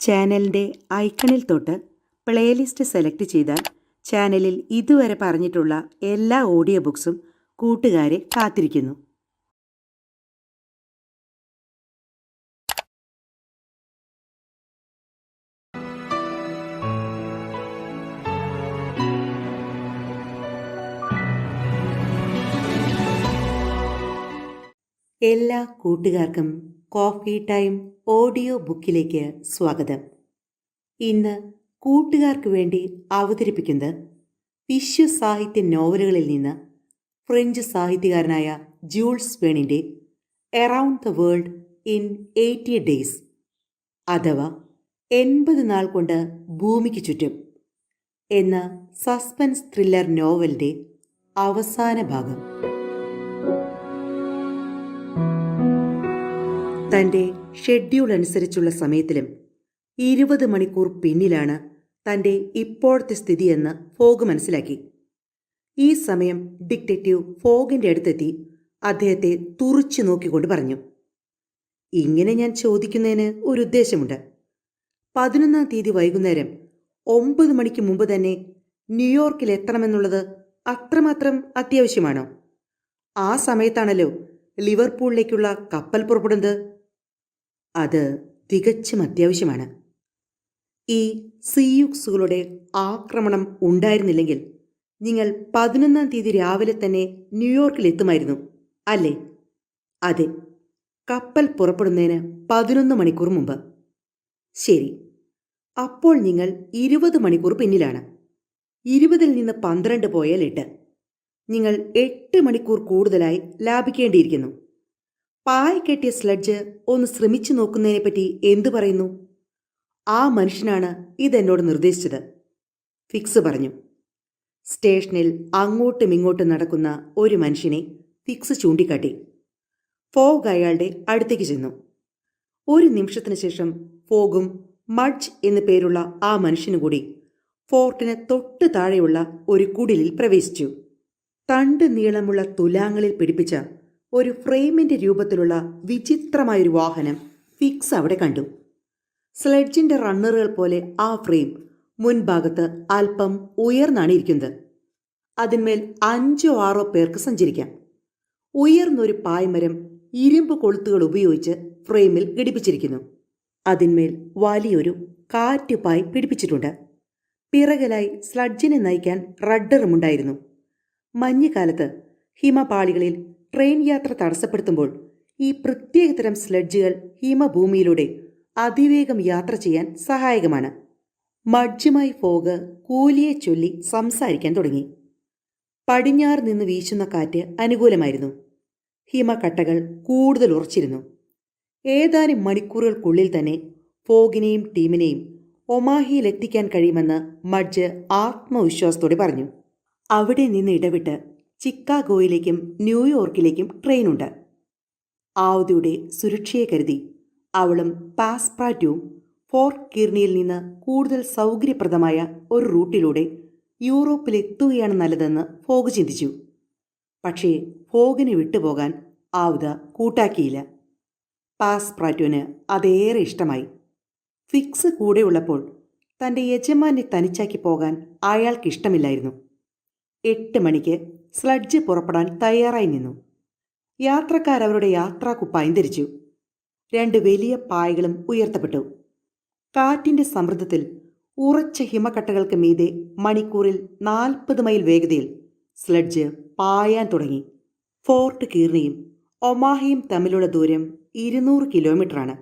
ചാനലിൻ്റെ ഐക്കണിൽ തൊട്ട് പ്ലേലിസ്റ്റ് സെലക്ട് ചെയ്താൽ ചാനലിൽ ഇതുവരെ പറഞ്ഞിട്ടുള്ള എല്ലാ ഓഡിയോ ബുക്സും കൂട്ടുകാരെ കാത്തിരിക്കുന്നു. എല്ലാ കൂട്ടുകാർക്കും കോഫി ടൈം ഓഡിയോ ബുക്കിലേക്ക് സ്വാഗതം. ഇന്ന് കൂട്ടുകാർക്ക് വേണ്ടി അവതരിപ്പിക്കുന്നത് വിശ്വസാഹിത്യ നോവലുകളിൽ നിന്ന് ഫ്രഞ്ച് സാഹിത്യകാരനായ ജൂൾസ് വേണിൻ്റെ around the world in 80 days അഥവാ 80 നാൾ കൊണ്ട് ഭൂമിക്ക് ചുറ്റും എന്ന സസ്പെൻസ് ത്രില്ലർ നോവലിൻ്റെ അവസാന ഭാഗം. തൻ്റെ ഷെഡ്യൂൾ അനുസരിച്ചുള്ള സമയത്തിലും 20 മണിക്കൂർ പിന്നിലാണ് തൻ്റെ ഇപ്പോഴത്തെ സ്ഥിതിയെന്ന് ഫോഗ് മനസ്സിലാക്കി. ഈ സമയം ഡിറ്റക്റ്റീവ് ഫോഗിൻ്റെ അടുത്തെത്തി അദ്ദേഹത്തെ തുറിച്ചു നോക്കിക്കൊണ്ട് പറഞ്ഞു, ഇങ്ങനെ ഞാൻ ചോദിക്കുന്നതിന് ഒരു ഉദ്ദേശമുണ്ട്. 11-ാം തീയതി വൈകുന്നേരം 9 മണിക്ക് മുമ്പ് തന്നെ ന്യൂയോർക്കിൽ എത്തണമെന്നുള്ളത് അത്രമാത്രം അത്യാവശ്യമാണോ? ആ സമയത്താണല്ലോ ലിവർപൂളിലേക്കുള്ള കപ്പൽ പുറപ്പെടുന്നത്. അത് തികച്ചും അത്യാവശ്യമാണ്. ഈ സിയൂക്സുകളുടെ ആക്രമണം ഉണ്ടായിരുന്നില്ലെങ്കിൽ നിങ്ങൾ 11-ാം തീയതി രാവിലെ തന്നെ ന്യൂയോർക്കിൽ എത്തുമായിരുന്നു, അല്ലേ? അതെ, കപ്പൽ പുറപ്പെടുന്നതിന് 11 മണിക്കൂർ മുമ്പ്. ശരി, അപ്പോൾ നിങ്ങൾ 20 മണിക്കൂർ പിന്നിലാണ്. 20-ൽ നിന്ന് 12 പോയാൽ 8. നിങ്ങൾ 8 മണിക്കൂർ കൂടുതലായി ലാഭിക്കേണ്ടിയിരിക്കുന്നു. പായ കെട്ടിയ സ്ലഡ്ജ് ഒന്ന് ശ്രമിച്ചു നോക്കുന്നതിനെപ്പറ്റി എന്തു പറയുന്നു? ആ മനുഷ്യനാണ് ഇതെന്നോട് നിർദ്ദേശിച്ചത്, ഫിക്സ് പറഞ്ഞു. സ്റ്റേഷനിൽ അങ്ങോട്ടും ഇങ്ങോട്ടും നടക്കുന്ന ഒരു മനുഷ്യനെ ഫിക്സ് ചൂണ്ടിക്കാട്ടി. ഫോഗ് അയാളുടെ അടുത്തേക്ക് ചെന്നു. ഒരു നിമിഷത്തിന് ശേഷം ഫോഗും മഡ്ജ് എന്നു പേരുള്ള ആ മനുഷ്യനു കൂടി ഫോർട്ടിന് തൊട്ട് താഴെയുള്ള ഒരു കുടിലിൽ പ്രവേശിച്ചു. തണ്ട് നീളമുള്ള തുലാങ്ങളിൽ പിടിപ്പിച്ച ഒരു ഫ്രെയിമിൻ്റെ രൂപത്തിലുള്ള വിചിത്രമായൊരു വാഹനം ഫിക്സ് അവിടെ കണ്ടു. സ്ലെഡ്ജിൻ്റെ റണ്ണറുകൾ പോലെ ആ ഫ്രെയിം മുൻഭാഗത്ത് അല്പം ഉയർന്നാണ് ഇരിക്കുന്നത്. അതിന്മേൽ 5-6 പേർക്ക് സഞ്ചരിക്കാം. ഉയർന്നൊരു പായ്മരം ഇരുമ്പ് കൊളുത്തുകൾ ഉപയോഗിച്ച് ഫ്രെയിമിൽ ഘടിപ്പിച്ചിരിക്കുന്നു. അതിന്മേൽ വലിയൊരു കാറ്റുപായ് പിടിപ്പിച്ചിട്ടുണ്ട്. പിറകിലായി സ്ലഡ്ജിനെ നയിക്കാൻ റഡ്ഡറുമുണ്ടായിരുന്നു. മഞ്ഞുകാലത്ത് ഹിമപാളികളിൽ ട്രെയിൻ യാത്ര തടസ്സപ്പെടുത്തുമ്പോൾ ഈ പ്രത്യേകതരം സ്ലഡ്ജുകൾ ഹിമഭൂമിയിലൂടെ അതിവേഗം യാത്ര ചെയ്യാൻ സഹായകമാണ്. മഡ്ജുമായി ഫോഗ് കൂലിയെ ചൊല്ലി സംസാരിക്കാൻ തുടങ്ങി. പടിഞ്ഞാറ് നിന്ന് വീശുന്ന കാറ്റ് അനുകൂലമായിരുന്നു. ഹിമക്കട്ടകൾ കൂടുതൽ ഉറച്ചിരുന്നു. ഏതാനും മണിക്കൂറുകൾക്കുള്ളിൽ തന്നെ ഫോഗിനെയും ടീമിനെയും ഒമാഹിയിലെത്തിക്കാൻ കഴിയുമെന്ന് മഡ്ജ് ആത്മവിശ്വാസത്തോടെ പറഞ്ഞു. അവിടെ നിന്ന് ഇടവിട്ട് ചിക്കാഗോയിലേക്കും ന്യൂയോർക്കിലേക്കും ട്രെയിനുണ്ട്. ആവതിയുടെ സുരക്ഷയെ കരുതി അവളും പാസ്പ്രാറ്റും ഫോർട്ട് കിർണിയിൽ നിന്ന് കൂടുതൽ സൗകര്യപ്രദമായ ഒരു റൂട്ടിലൂടെ യൂറോപ്പിലെത്തുകയാണ് നല്ലതെന്ന് ഫോഗ് ചിന്തിച്ചു. പക്ഷേ ഫോഗിനെ വിട്ടുപോകാൻ ആവത കൂട്ടാക്കിയില്ല. പാസ്പ്രാറ്റുവിന് അതേറെ ഇഷ്ടമായി. ഫിക്സ് കൂടെയുള്ളപ്പോൾ തൻ്റെ യജമാനെ തനിച്ചാക്കി പോകാൻ അയാൾക്കിഷ്ടമില്ലായിരുന്നു. 8 മണിക്ക് സ്ലഡ്ജ് പുറപ്പെടാൻ തയ്യാറായി നിന്നു. യാത്രക്കാരവരുടെ യാത്രാക്കുപ്പായം ധരിച്ചു. 2 വലിയ പായകളും ഉയർത്തപ്പെട്ടു. കാറ്റിൻ്റെ സമ്മർദ്ദത്തിൽ ഉറച്ച ഹിമക്കട്ടകൾക്ക് മീതെ മണിക്കൂറിൽ 40 മൈൽ വേഗതയിൽ സ്ലഡ്ജ് പായാൻ തുടങ്ങി. ഫോർട്ട് കീർണിയും ഒമാഹയും തമ്മിലുള്ള ദൂരം 200 കിലോമീറ്ററാണ്.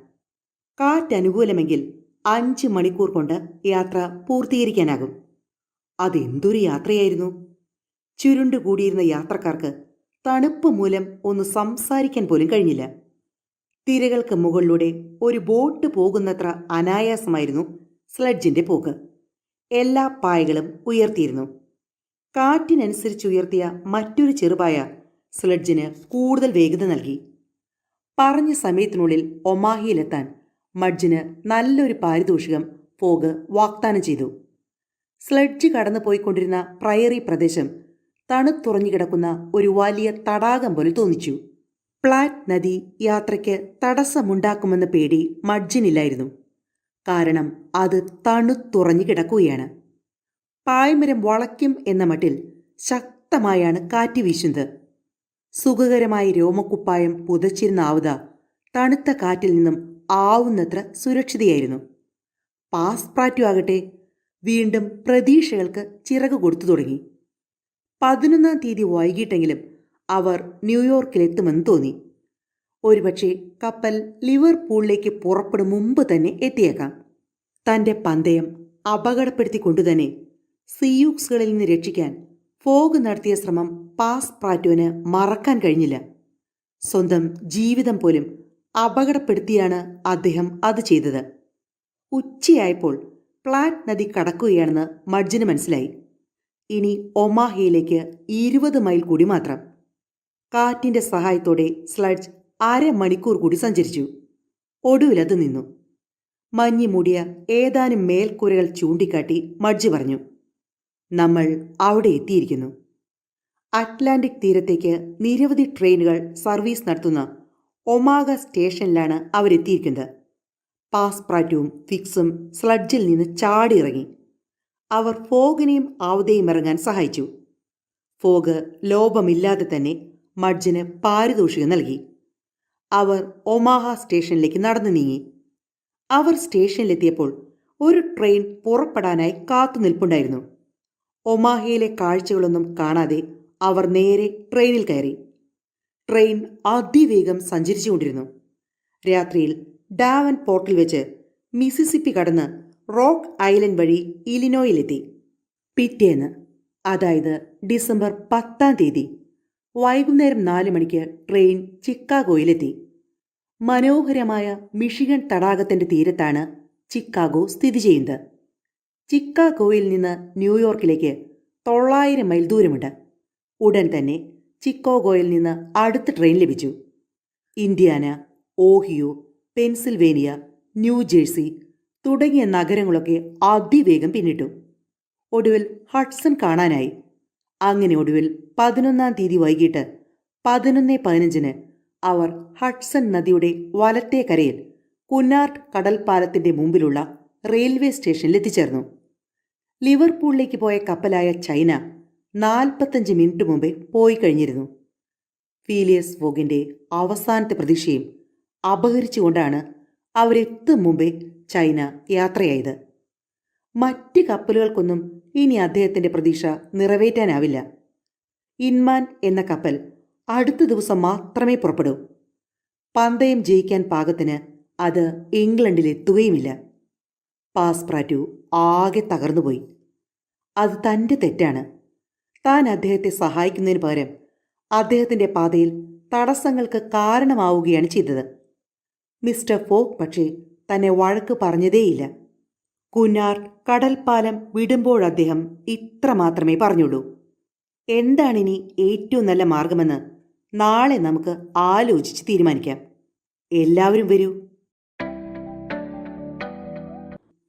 കാറ്റ് അനുകൂലമെങ്കിൽ 5 മണിക്കൂർ കൊണ്ട് യാത്ര പൂർത്തീകരിക്കാനാകും. അതെന്തൊരു യാത്രയായിരുന്നു! ചുരുണ്ടുകൂടിയിരുന്ന യാത്രക്കാർക്ക് തണുപ്പ് മൂലം ഒന്ന് സംസാരിക്കാൻ പോലും കഴിഞ്ഞില്ല. തിരകൾക്ക് മുകളിലൂടെ ഒരു ബോട്ട് പോകുന്നത്ര അനായാസമായിരുന്നു സ്ലഡ്ജിൻ്റെ പോക്ക്. എല്ലാ പായകളും ഉയർത്തിയിരുന്നു. കാറ്റിനനുസരിച്ച് ഉയർത്തിയ മറ്റൊരു ചെറുപായ സ്ലഡ്ജിന് കൂടുതൽ വേഗത നൽകി. പറഞ്ഞ സമയത്തിനുള്ളിൽ ഒമാഹിയിലെത്താൻ മഡ്ജിന് നല്ലൊരു പാരിതോഷികം ഫോഗ് വാഗ്ദാനം ചെയ്തു. സ്ലഡ്ജ് കടന്നു പോയിക്കൊണ്ടിരുന്ന പ്രയറി പ്രദേശം തണുത്തുറഞ്ഞു കിടക്കുന്ന ഒരു വലിയ തടാകം പോലെ തോന്നിച്ചു. പ്ലാറ്റ് നദി യാത്രയ്ക്ക് തടസ്സമുണ്ടാക്കുമെന്ന പേടി മഡ്ജിനില്ലായിരുന്നു. കാരണം അത് തണുത്തുറഞ്ഞു കിടക്കുകയാണ്. പായ്മരം വളയ്ക്കും എന്ന മട്ടിൽ ശക്തമായാണ് കാറ്റ് വീശുന്നത്. സുഖകരമായ രോമക്കുപ്പായം പുതച്ചിരുന്ന ആവുത തണുത്ത കാറ്റിൽ നിന്നും ആവുന്നത്ര സുരക്ഷിതയായിരുന്നു. പാസ്പ്രാറ്റു ആകട്ടെ വീണ്ടും പ്രതീക്ഷകൾക്ക് ചിറക് കൊടുത്തു തുടങ്ങി. 11-ാം തീയതി വൈകിട്ടെങ്കിലും അവർ ന്യൂയോർക്കിലെത്തുമെന്ന് തോന്നി. ഒരുപക്ഷെ കപ്പൽ ലിവർപൂളിലേക്ക് പുറപ്പെടും മുമ്പ് തന്നെ എത്തിയേക്കാം. തൻ്റെ പന്തയം അപകടപ്പെടുത്തിക്കൊണ്ടുതന്നെ സിയൂക്സുകളിൽ നിന്ന് രക്ഷിക്കാൻ ഫോഗ് നടത്തിയ ശ്രമം പാസ്പ്രാറ്റുവിന് മറക്കാൻ കഴിഞ്ഞില്ല. സ്വന്തം ജീവിതം പോലും അപകടപ്പെടുത്തിയാണ് അദ്ദേഹം അത് ചെയ്തത്. ഉച്ചയായപ്പോൾ പ്ലാറ്റ് നദി കടക്കുകയാണെന്ന് മഡ്ജിന് മനസ്സിലായി. ഇനി ഒമാഹയിലേക്ക് 20 മൈൽ കൂടി മാത്രം. കാറ്റിൻ്റെ സഹായത്തോടെ സ്ലഡ്ജ് അരമണിക്കൂർ കൂടി സഞ്ചരിച്ചു. ഒടുവിലത് നിന്നു. മഞ്ഞ് മൂടിയ ഏതാനും മേൽക്കൂരകൾ ചൂണ്ടിക്കാട്ടി മഡ്ജ് പറഞ്ഞു, നമ്മൾ അവിടെ എത്തിയിരിക്കുന്നു. അറ്റ്ലാന്റിക് തീരത്തേക്ക് നിരവധി ട്രെയിനുകൾ സർവീസ് നടത്തുന്ന ഒമാഗ സ്റ്റേഷനിലാണ് അവരെത്തിയിരിക്കുന്നത്. പാസ്പ്രാറ്റുവും ഫിക്സും സ്ലഡ്ജിൽ നിന്ന് ചാടിയിറങ്ങി. അവർ ഫോഗിനെയും ആവുതയും ഇറങ്ങാൻ സഹായിച്ചു. ഫോഗ് ലോപമില്ലാതെ തന്നെ മഡ്ജിന് പാരിതോഷികം നൽകി. അവർ ഒമാഹ സ്റ്റേഷനിലേക്ക് നടന്നു നീങ്ങി. അവർ സ്റ്റേഷനിലെത്തിയപ്പോൾ ഒരു ട്രെയിൻ പുറപ്പെടാനായി കാത്തു നിൽപ്പുണ്ടായിരുന്നു. ഒമാഹയിലെ കാഴ്ചകളൊന്നും കാണാതെ അവർ നേരെ ട്രെയിനിൽ കയറി. ട്രെയിൻ അതിവേഗം സഞ്ചരിച്ചുകൊണ്ടിരുന്നു. രാത്രിയിൽ ഡാവൻ പോർട്ടിൽ വെച്ച് മിസിസിപ്പി കടന്ന് റോക്ക് ഐലൻഡ് വഴി ഇലിനോയിലെത്തി. പിറ്റേന്ന്, അതായത് ഡിസംബർ 10-ാം തീയതി വൈകുന്നേരം 4 മണിക്ക് ട്രെയിൻ ചിക്കാഗോയിലെത്തി. മനോഹരമായ മിഷിഗൺ തടാകത്തിൻ്റെ തീരത്താണ് ചിക്കാഗോ സ്ഥിതി ചെയ്യുന്നത്. ചിക്കാഗോയിൽ നിന്ന് ന്യൂയോർക്കിലേക്ക് 900 മൈൽ ദൂരമുണ്ട്. ഉടൻ തന്നെ ചിക്കാഗോയിൽ നിന്ന് അടുത്ത ട്രെയിൻ ലഭിച്ചു. ഇൻഡ്യാന, ഓഹിയോ, പെൻസിൽവേനിയ, ന്യൂജേഴ്സി തുടങ്ങിയ നഗരങ്ങളൊക്കെ അതിവേഗം പിന്നിട്ടു. ഒടുവിൽ ഹഡ്സൺ കാണാനായി. അങ്ങനെ ഒടുവിൽ 11-ാം തീയതി വൈകിട്ട് 11:15 അവർ ഹഡ്സൺ നദിയുടെ വലത്തേ കരയിൽ കുന്നാർഡ് കടൽപ്പാലത്തിൻ്റെ മുമ്പിലുള്ള റെയിൽവേ സ്റ്റേഷനിൽ എത്തിച്ചേർന്നു. ലിവർപൂളിലേക്ക് പോയ കപ്പലായ ചൈന 45 മിനിറ്റ് മുമ്പേ പോയി കഴിഞ്ഞിരുന്നു. ഫീലിയസ് ഫോഗിൻ്റെ അവസാനത്തെ പ്രതീക്ഷയും അപഹരിച്ചുകൊണ്ടാണ് അവരെത്തും മുമ്പേ ചൈന യാത്രയായത്. മറ്റ് കപ്പലുകൾക്കൊന്നും ഇനി അദ്ദേഹത്തിൻ്റെ പ്രതീക്ഷ നിറവേറ്റാനാവില്ല. ഇൻമാൻ എന്ന കപ്പൽ അടുത്ത ദിവസം മാത്രമേ പുറപ്പെടൂ. പന്തയം ജയിക്കാൻ പാകത്തിന് അത് ഇംഗ്ലണ്ടിലെത്തുകയുമില്ല. പാസ്പ്രാറ്റു ആകെ തകർന്നുപോയി. അത് തൻ്റെ തെറ്റാണ്. താൻ അദ്ദേഹത്തെ സഹായിക്കുന്നതിന് പകരം അദ്ദേഹത്തിൻ്റെ പാതയിൽ തടസ്സങ്ങൾക്ക് കാരണമാവുകയാണ് ചെയ്തത്. മിസ്റ്റർ ഫോഗ് പക്ഷേ തന്നെ വഴക്ക് പറഞ്ഞതേയില്ല. കുന്നാർഡ് കടൽപ്പാലം വിടുമ്പോൾ അദ്ദേഹം ഇത്ര മാത്രമേ പറഞ്ഞുള്ളൂ: എന്താണിനി ഏറ്റവും നല്ല മാർഗമെന്ന് നാളെ നമുക്ക് ആലോചിച്ച് തീരുമാനിക്കാം. എല്ലാവരും വരൂ.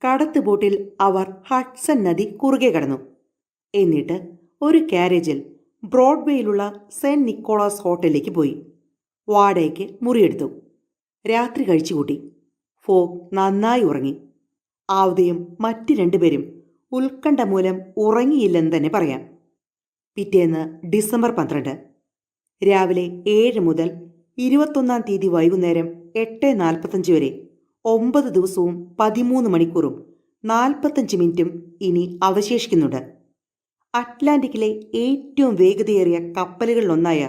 കടത്ത് ബോട്ടിൽ അവർ ഹഡ്സൺ നദി കുറുകെ കടന്നു. എന്നിട്ട് ഒരു കാരേജിൽ ബ്രോഡ്വേയിലുള്ള സെന്റ് നിക്കോളാസ് ഹോട്ടലിലേക്ക് പോയി. വാടകയ്ക്ക് മുറിയെടുത്തു. രാത്രി കഴിച്ചുകൂട്ടി. ഫോഗ് നന്നായി ഉറങ്ങി. ആവതയും മറ്റ് 2 പേരും ഉത്കണ്ഠ മൂലം ഉറങ്ങിയില്ലെന്ന് തന്നെ പറയാം. പിറ്റേന്ന് ഡിസംബർ 12 രാവിലെ 7 മുതൽ 21-ാം തീയതി വൈകുന്നേരം 8:45 വരെ 9 ദിവസവും 13 മണിക്കൂറും 45 മിനിറ്റും ഇനി അവശേഷിക്കുന്നുണ്ട്. അറ്റ്ലാന്റിക്കിലെ ഏറ്റവും വേഗതയേറിയ കപ്പലുകളിലൊന്നായ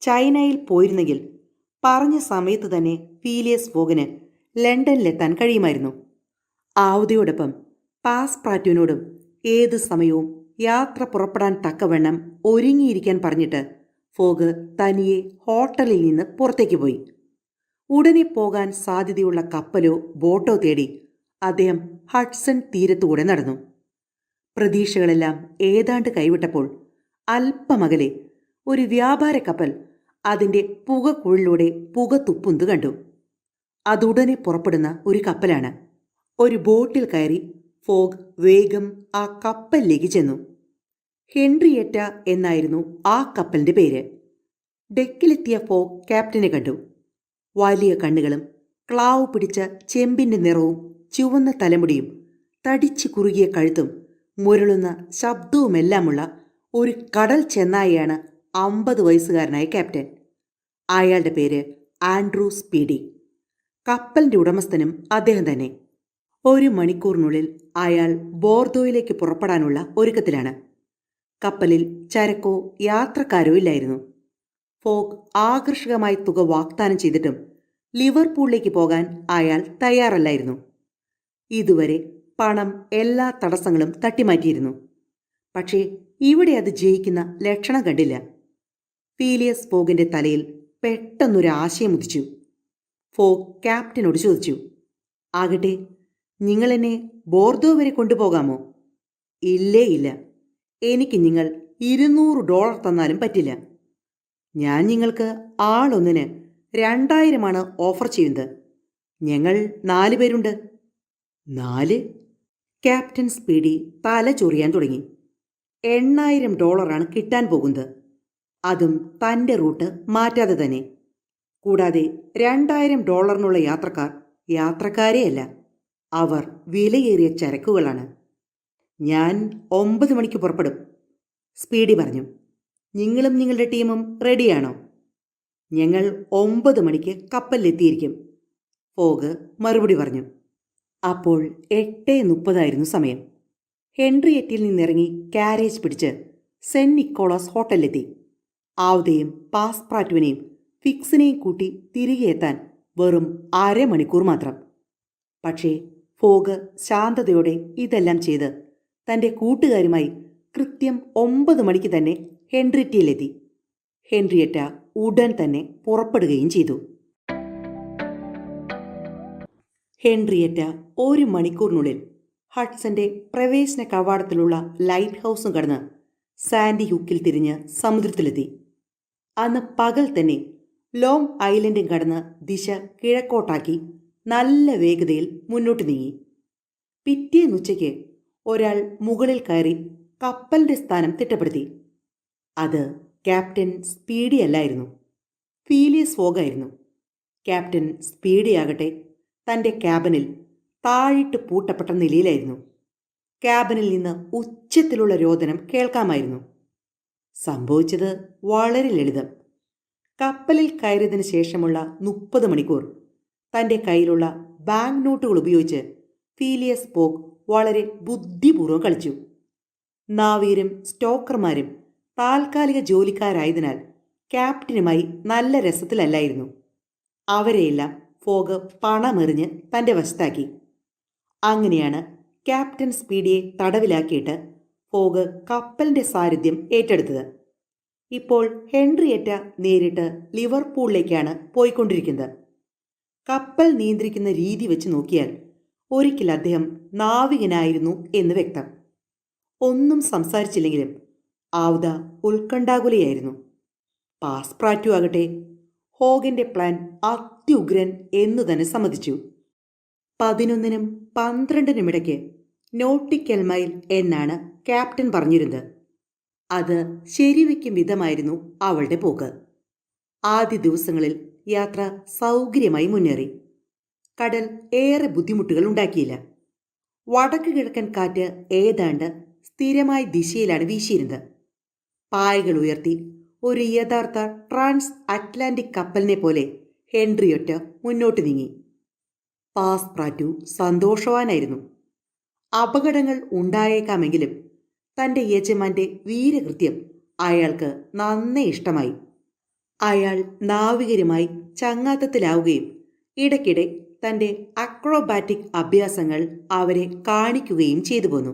ചൈനയിൽ പോയിരുന്നെങ്കിൽ പറഞ്ഞ സമയത്ത് തന്നെ ഫീലിയസ് ഫോഗിന് ലണ്ടനിലെത്താൻ കഴിയുമായിരുന്നു. ആവുതയോടൊപ്പം പാസ്പ്രാറ്റുവിനോടും ഏത് സമയവും യാത്ര പുറപ്പെടാൻ തക്കവണ്ണം ഒരുങ്ങിയിരിക്കാൻ പറഞ്ഞിട്ട് ഫോഗ് തനിയെ ഹോട്ടലിൽ നിന്ന് പുറത്തേക്ക് പോയി. ഉടനെ പോകാൻ സാധ്യതയുള്ള കപ്പലോ ബോട്ടോ തേടി അദ്ദേഹം ഹഡ്സൺ തീരത്തുകൂടെ നടന്നു. പ്രതീക്ഷകളെല്ലാം ഏതാണ്ട് കൈവിട്ടപ്പോൾ അല്പമകലെ ഒരു വ്യാപാര കപ്പൽ അതിൻ്റെ പുകക്കുഴലിലൂടെ പുക തുപ്പുന്നത് കണ്ടു. അതുടനെ പുറപ്പെടുന്ന ഒരു കപ്പലാണ്. ഒരു ബോട്ടിൽ കയറി ഫോഗ് വേഗം ആ കപ്പലിലേക്ക് ചെന്നു. ഹെൻറിയേറ്റ എന്നായിരുന്നു ആ കപ്പലിൻ്റെ പേര്. ഡെക്കിലെത്തിയ ഫോഗ് ക്യാപ്റ്റനെ കണ്ടു. വലിയ കണ്ണുകളും ക്ലാവ് പിടിച്ച ചെമ്പിൻ്റെ നിറവും ചുവന്ന തലമുടിയും തടിച്ചു കുറുകിയ കഴുത്തും മുരളുന്ന ശബ്ദവുമെല്ലാമുള്ള ഒരു കടൽ ചെന്നായിയാണ് 50 വയസ്സുകാരനായ ക്യാപ്റ്റൻ. അയാളുടെ പേര് ആൻഡ്രൂ സ്പീഡി. കപ്പലിൻ്റെ ഉടമസ്ഥനും അദ്ദേഹം തന്നെ. 1 മണിക്കൂറിനുള്ളിൽ അയാൾ ബോർദോയിലേക്ക് പുറപ്പെടാനുള്ള ഒരുക്കത്തിലാണ്. കപ്പലിൽ ചരക്കോ യാത്രക്കാരോ ഇല്ലായിരുന്നു. ഫോഗ് ആകർഷകമായ തുക വാഗ്ദാനം ചെയ്തിട്ടും ലിവർപൂളിലേക്ക് പോകാൻ അയാൾ തയ്യാറല്ലായിരുന്നു. ഇതുവരെ പണം എല്ലാ തടസ്സങ്ങളും തട്ടിമാറ്റിയിരുന്നു. പക്ഷേ ഇവിടെ അത് ജയിക്കുന്ന ലക്ഷണം കണ്ടില്ല. ഫീലിയസ് ഫോഗിൻ്റെ തലയിൽ പെട്ടെന്നൊരു ആശയം ഉദിച്ചു. ഫോഗ് ക്യാപ്റ്റനോട് ചോദിച്ചു, ആകട്ടെ, നിങ്ങളെന്നെ ബോർദോ വരെ കൊണ്ടുപോകാമോ? ഇല്ലേ ഇല്ല, എനിക്ക് നിങ്ങൾ $200 തന്നാലും പറ്റില്ല. ഞാൻ നിങ്ങൾക്ക് ആളൊന്നിന് 2000 ഓഫർ ചെയ്യുന്നത്. ഞങ്ങൾ 4 പേരുണ്ട്. 4? ക്യാപ്റ്റൻ സ്പീഡി തല ചൊറിയാൻ തുടങ്ങി. $8000 കിട്ടാൻ പോകുന്നത്, അതും തൻ്റെ റൂട്ട് മാറ്റാതെ തന്നെ. കൂടാതെ $2000 യാത്രക്കാർ യാത്രക്കാരെയല്ല, അവർ വിലയേറിയ ചരക്കുകളാണ്. ഞാൻ 9 മണിക്ക് പുറപ്പെടും, സ്പീഡി പറഞ്ഞു. നിങ്ങളും നിങ്ങളുടെ ടീമും റെഡിയാണോ? ഞങ്ങൾ 9 മണിക്ക് കപ്പലിലെത്തിയിരിക്കും, ഫോഗ് മറുപടി പറഞ്ഞു. അപ്പോൾ 8:30 സമയം. ഹെൻറിയറ്റിൽ നിന്നിറങ്ങി കാരേജ് പിടിച്ച് സെന്റ് നിക്കോളാസ് ഹോട്ടലിലെത്തി. ആവതയും പാസ്പ്രാറ്റുവിനെയും ഫിക്സിനെയും കൂട്ടി തിരികെ എത്താൻ വെറും 1/2 മണിക്കൂർ മാത്രം. പക്ഷേ ഫോഗ് ശാന്തതയോടെ ഇതെല്ലാം ചെയ്ത് തൻ്റെ കൂട്ടുകാരുമായി കൃത്യം 9 മണിക്ക് തന്നെ ഹെൻറിയറ്റയിലെത്തി. ഹെൻറിയറ്റ ഉടൻ തന്നെ പുറപ്പെടുകയും ചെയ്തു. ഹെൻറിയറ്റ 1 മണിക്കൂറിനുള്ളിൽ ഹഡ്സന്റെ പ്രവേശന കവാടത്തിലുള്ള ലൈറ്റ് ഹൗസും കടന്ന് സാൻഡി ഹുക്കിൽ തിരിഞ്ഞ് സമുദ്രത്തിലെത്തി. അന്ന് പകൽ തന്നെ ലോങ് ഐലൻഡും കടന്ന് ദിശ കിഴക്കോട്ടാക്കി നല്ല വേഗതയിൽ മുന്നോട്ട് നീങ്ങി. പിറ്റേന്നുച്ചയ്ക്ക് ഒരാൾ മുകളിൽ കയറി കപ്പലിൻ്റെ സ്ഥാനം തിട്ടപ്പെടുത്തി. അത് ക്യാപ്റ്റൻ സ്പീഡി അല്ലായിരുന്നു, ഫീലിയസ് ഫോഗായിരുന്നു. ക്യാപ്റ്റൻ സ്പീഡിയാകട്ടെ തൻ്റെ ക്യാബിനിൽ താഴിട്ട് പൂട്ടപ്പെട്ട നിലയിലായിരുന്നു. ക്യാബിനിൽ നിന്ന് ഉച്ചത്തിലുള്ള രോദനം കേൾക്കാമായിരുന്നു. സംഭവിച്ചത് വളരെ ലളിതം. കപ്പലിൽ കയറിയതിനു ശേഷമുള്ള 30 മണിക്കൂർ തൻ്റെ കയ്യിലുള്ള ബാങ്ക് നോട്ടുകൾ ഉപയോഗിച്ച് ഫീലിയസ് ഫോഗ് വളരെ ബുദ്ധിപൂർവ്വം കളിച്ചു. നാവികരും സ്റ്റോക്കർമാരും താൽക്കാലിക ജോലിക്കാരായതിനാൽ ക്യാപ്റ്റനുമായി നല്ല രസത്തിലല്ലായിരുന്നു. അവരെയെല്ലാം ഫോഗ് പണമെറിഞ്ഞ് തൻ്റെ വശത്താക്കി. അങ്ങനെയാണ് ക്യാപ്റ്റൻ സ്പീഡിയെ തടവിലാക്കിയിട്ട് ഫോഗ് കപ്പലിൻ്റെ സാരഥ്യം ഏറ്റെടുത്തത്. ഇപ്പോൾ ഹെൻറിയറ്റ നേരിട്ട് ലിവർപൂളിലേക്കാണ് പോയിക്കൊണ്ടിരിക്കുന്നത്. കപ്പൽ നിയന്ത്രിക്കുന്ന രീതി വെച്ച് നോക്കിയാൽ ഒരിക്കൽ അദ്ദേഹം നാവികനായിരുന്നു എന്ന് വ്യക്തം. ഒന്നും സംസാരിച്ചില്ലെങ്കിലും ആവുത ഉത്കണ്ഠാകുലയായിരുന്നു. പാസ്പ്രാറ്റു ആകട്ടെ ഹോഗിൻ്റെ പ്ലാൻ അത്യുഗ്രൻ എന്നു തന്നെ സമ്മതിച്ചു. 11-നും 12-നും ഇടയ്ക്ക് നോട്ടിക്കൽ മൈൽ എന്നാണ് ക്യാപ്റ്റൻ പറഞ്ഞിരുന്നത്. അത് ശരിവയ്ക്കും വിധമായിരുന്നു അവളുടെ പോക്ക്. ആദ്യ ദിവസങ്ങളിൽ യാത്ര സൗകര്യമായി മുന്നേറി. കടൽ ഏറെ ബുദ്ധിമുട്ടുകൾ ഉണ്ടാക്കിയില്ല. വടക്ക് കിഴക്കൻ കാറ്റ് ഏതാണ്ട് സ്ഥിരമായ ദിശയിലാണ് വീശിയിരുന്നത്. പായകൾ ഉയർത്തി ഒരു യഥാർത്ഥ ട്രാൻസ് അറ്റ്ലാന്റിക് കപ്പലിനെ പോലെ ഹെൻറിയറ്റ മുന്നോട്ട് നീങ്ങി. പാസ്പ്രാറ്റു സന്തോഷവാനായിരുന്നു. അപകടങ്ങൾ ഉണ്ടായേക്കാമെങ്കിലും തൻ്റെ യജമാന്റെ വീരകൃത്യം അയാൾക്ക് നന്നേ ഇഷ്ടമായി. അയാൾ നാവികരുമായി ചങ്ങാത്തത്തിലാവുകയും ഇടയ്ക്കിടെ തൻ്റെ അക്രോബാറ്റിക് അഭ്യാസങ്ങൾ അവരെ കാണിക്കുകയും ചെയ്തു പോന്നു.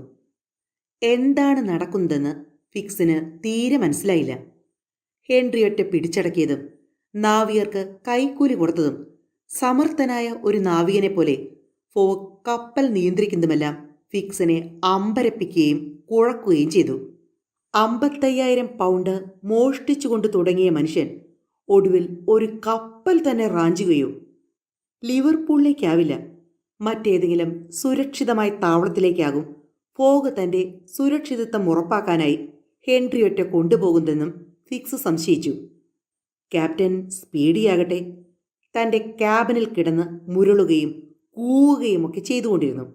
എന്താണ് നടക്കുന്നതെന്ന് ഫിക്സിന് തീരെ മനസ്സിലായില്ല. ഹെൻറിയറ്റ പിടിച്ചടക്കിയതും നാവികർക്ക് കൈക്കൂലി കൊടുത്തതും സമർത്ഥനായ ഒരു നാവികനെ പോലെ ഫോഗ് കപ്പൽ നിയന്ത്രിക്കുന്നതുമെല്ലാം ഫിക്സിനെ അമ്പരപ്പിക്കുകയും കുഴക്കുകയും ചെയ്തു. 55,000 പൗണ്ട് മോഷ്ടിച്ചുകൊണ്ട് തുടങ്ങിയ മനുഷ്യൻ ഒടുവിൽ ഒരു കപ്പൽ തന്നെ റാഞ്ചുകയോ? ലിവർപൂളിലേക്കാവില്ല, മറ്റേതെങ്കിലും സുരക്ഷിതമായ താവളത്തിലേക്കാകും ഫോഗ് തൻ്റെ സുരക്ഷിതത്വം ഉറപ്പാക്കാനായി ഹെൻറിയറ്റ കൊണ്ടുപോകുന്നതെന്നും ഫിക്സ് സംശയിച്ചു. ക്യാപ്റ്റൻ സ്പീഡിയാകട്ടെ തൻ്റെ ക്യാബിനിൽ കിടന്ന് മുരളുകയും കൂവുകയുമൊക്കെ ചെയ്തുകൊണ്ടിരുന്നു.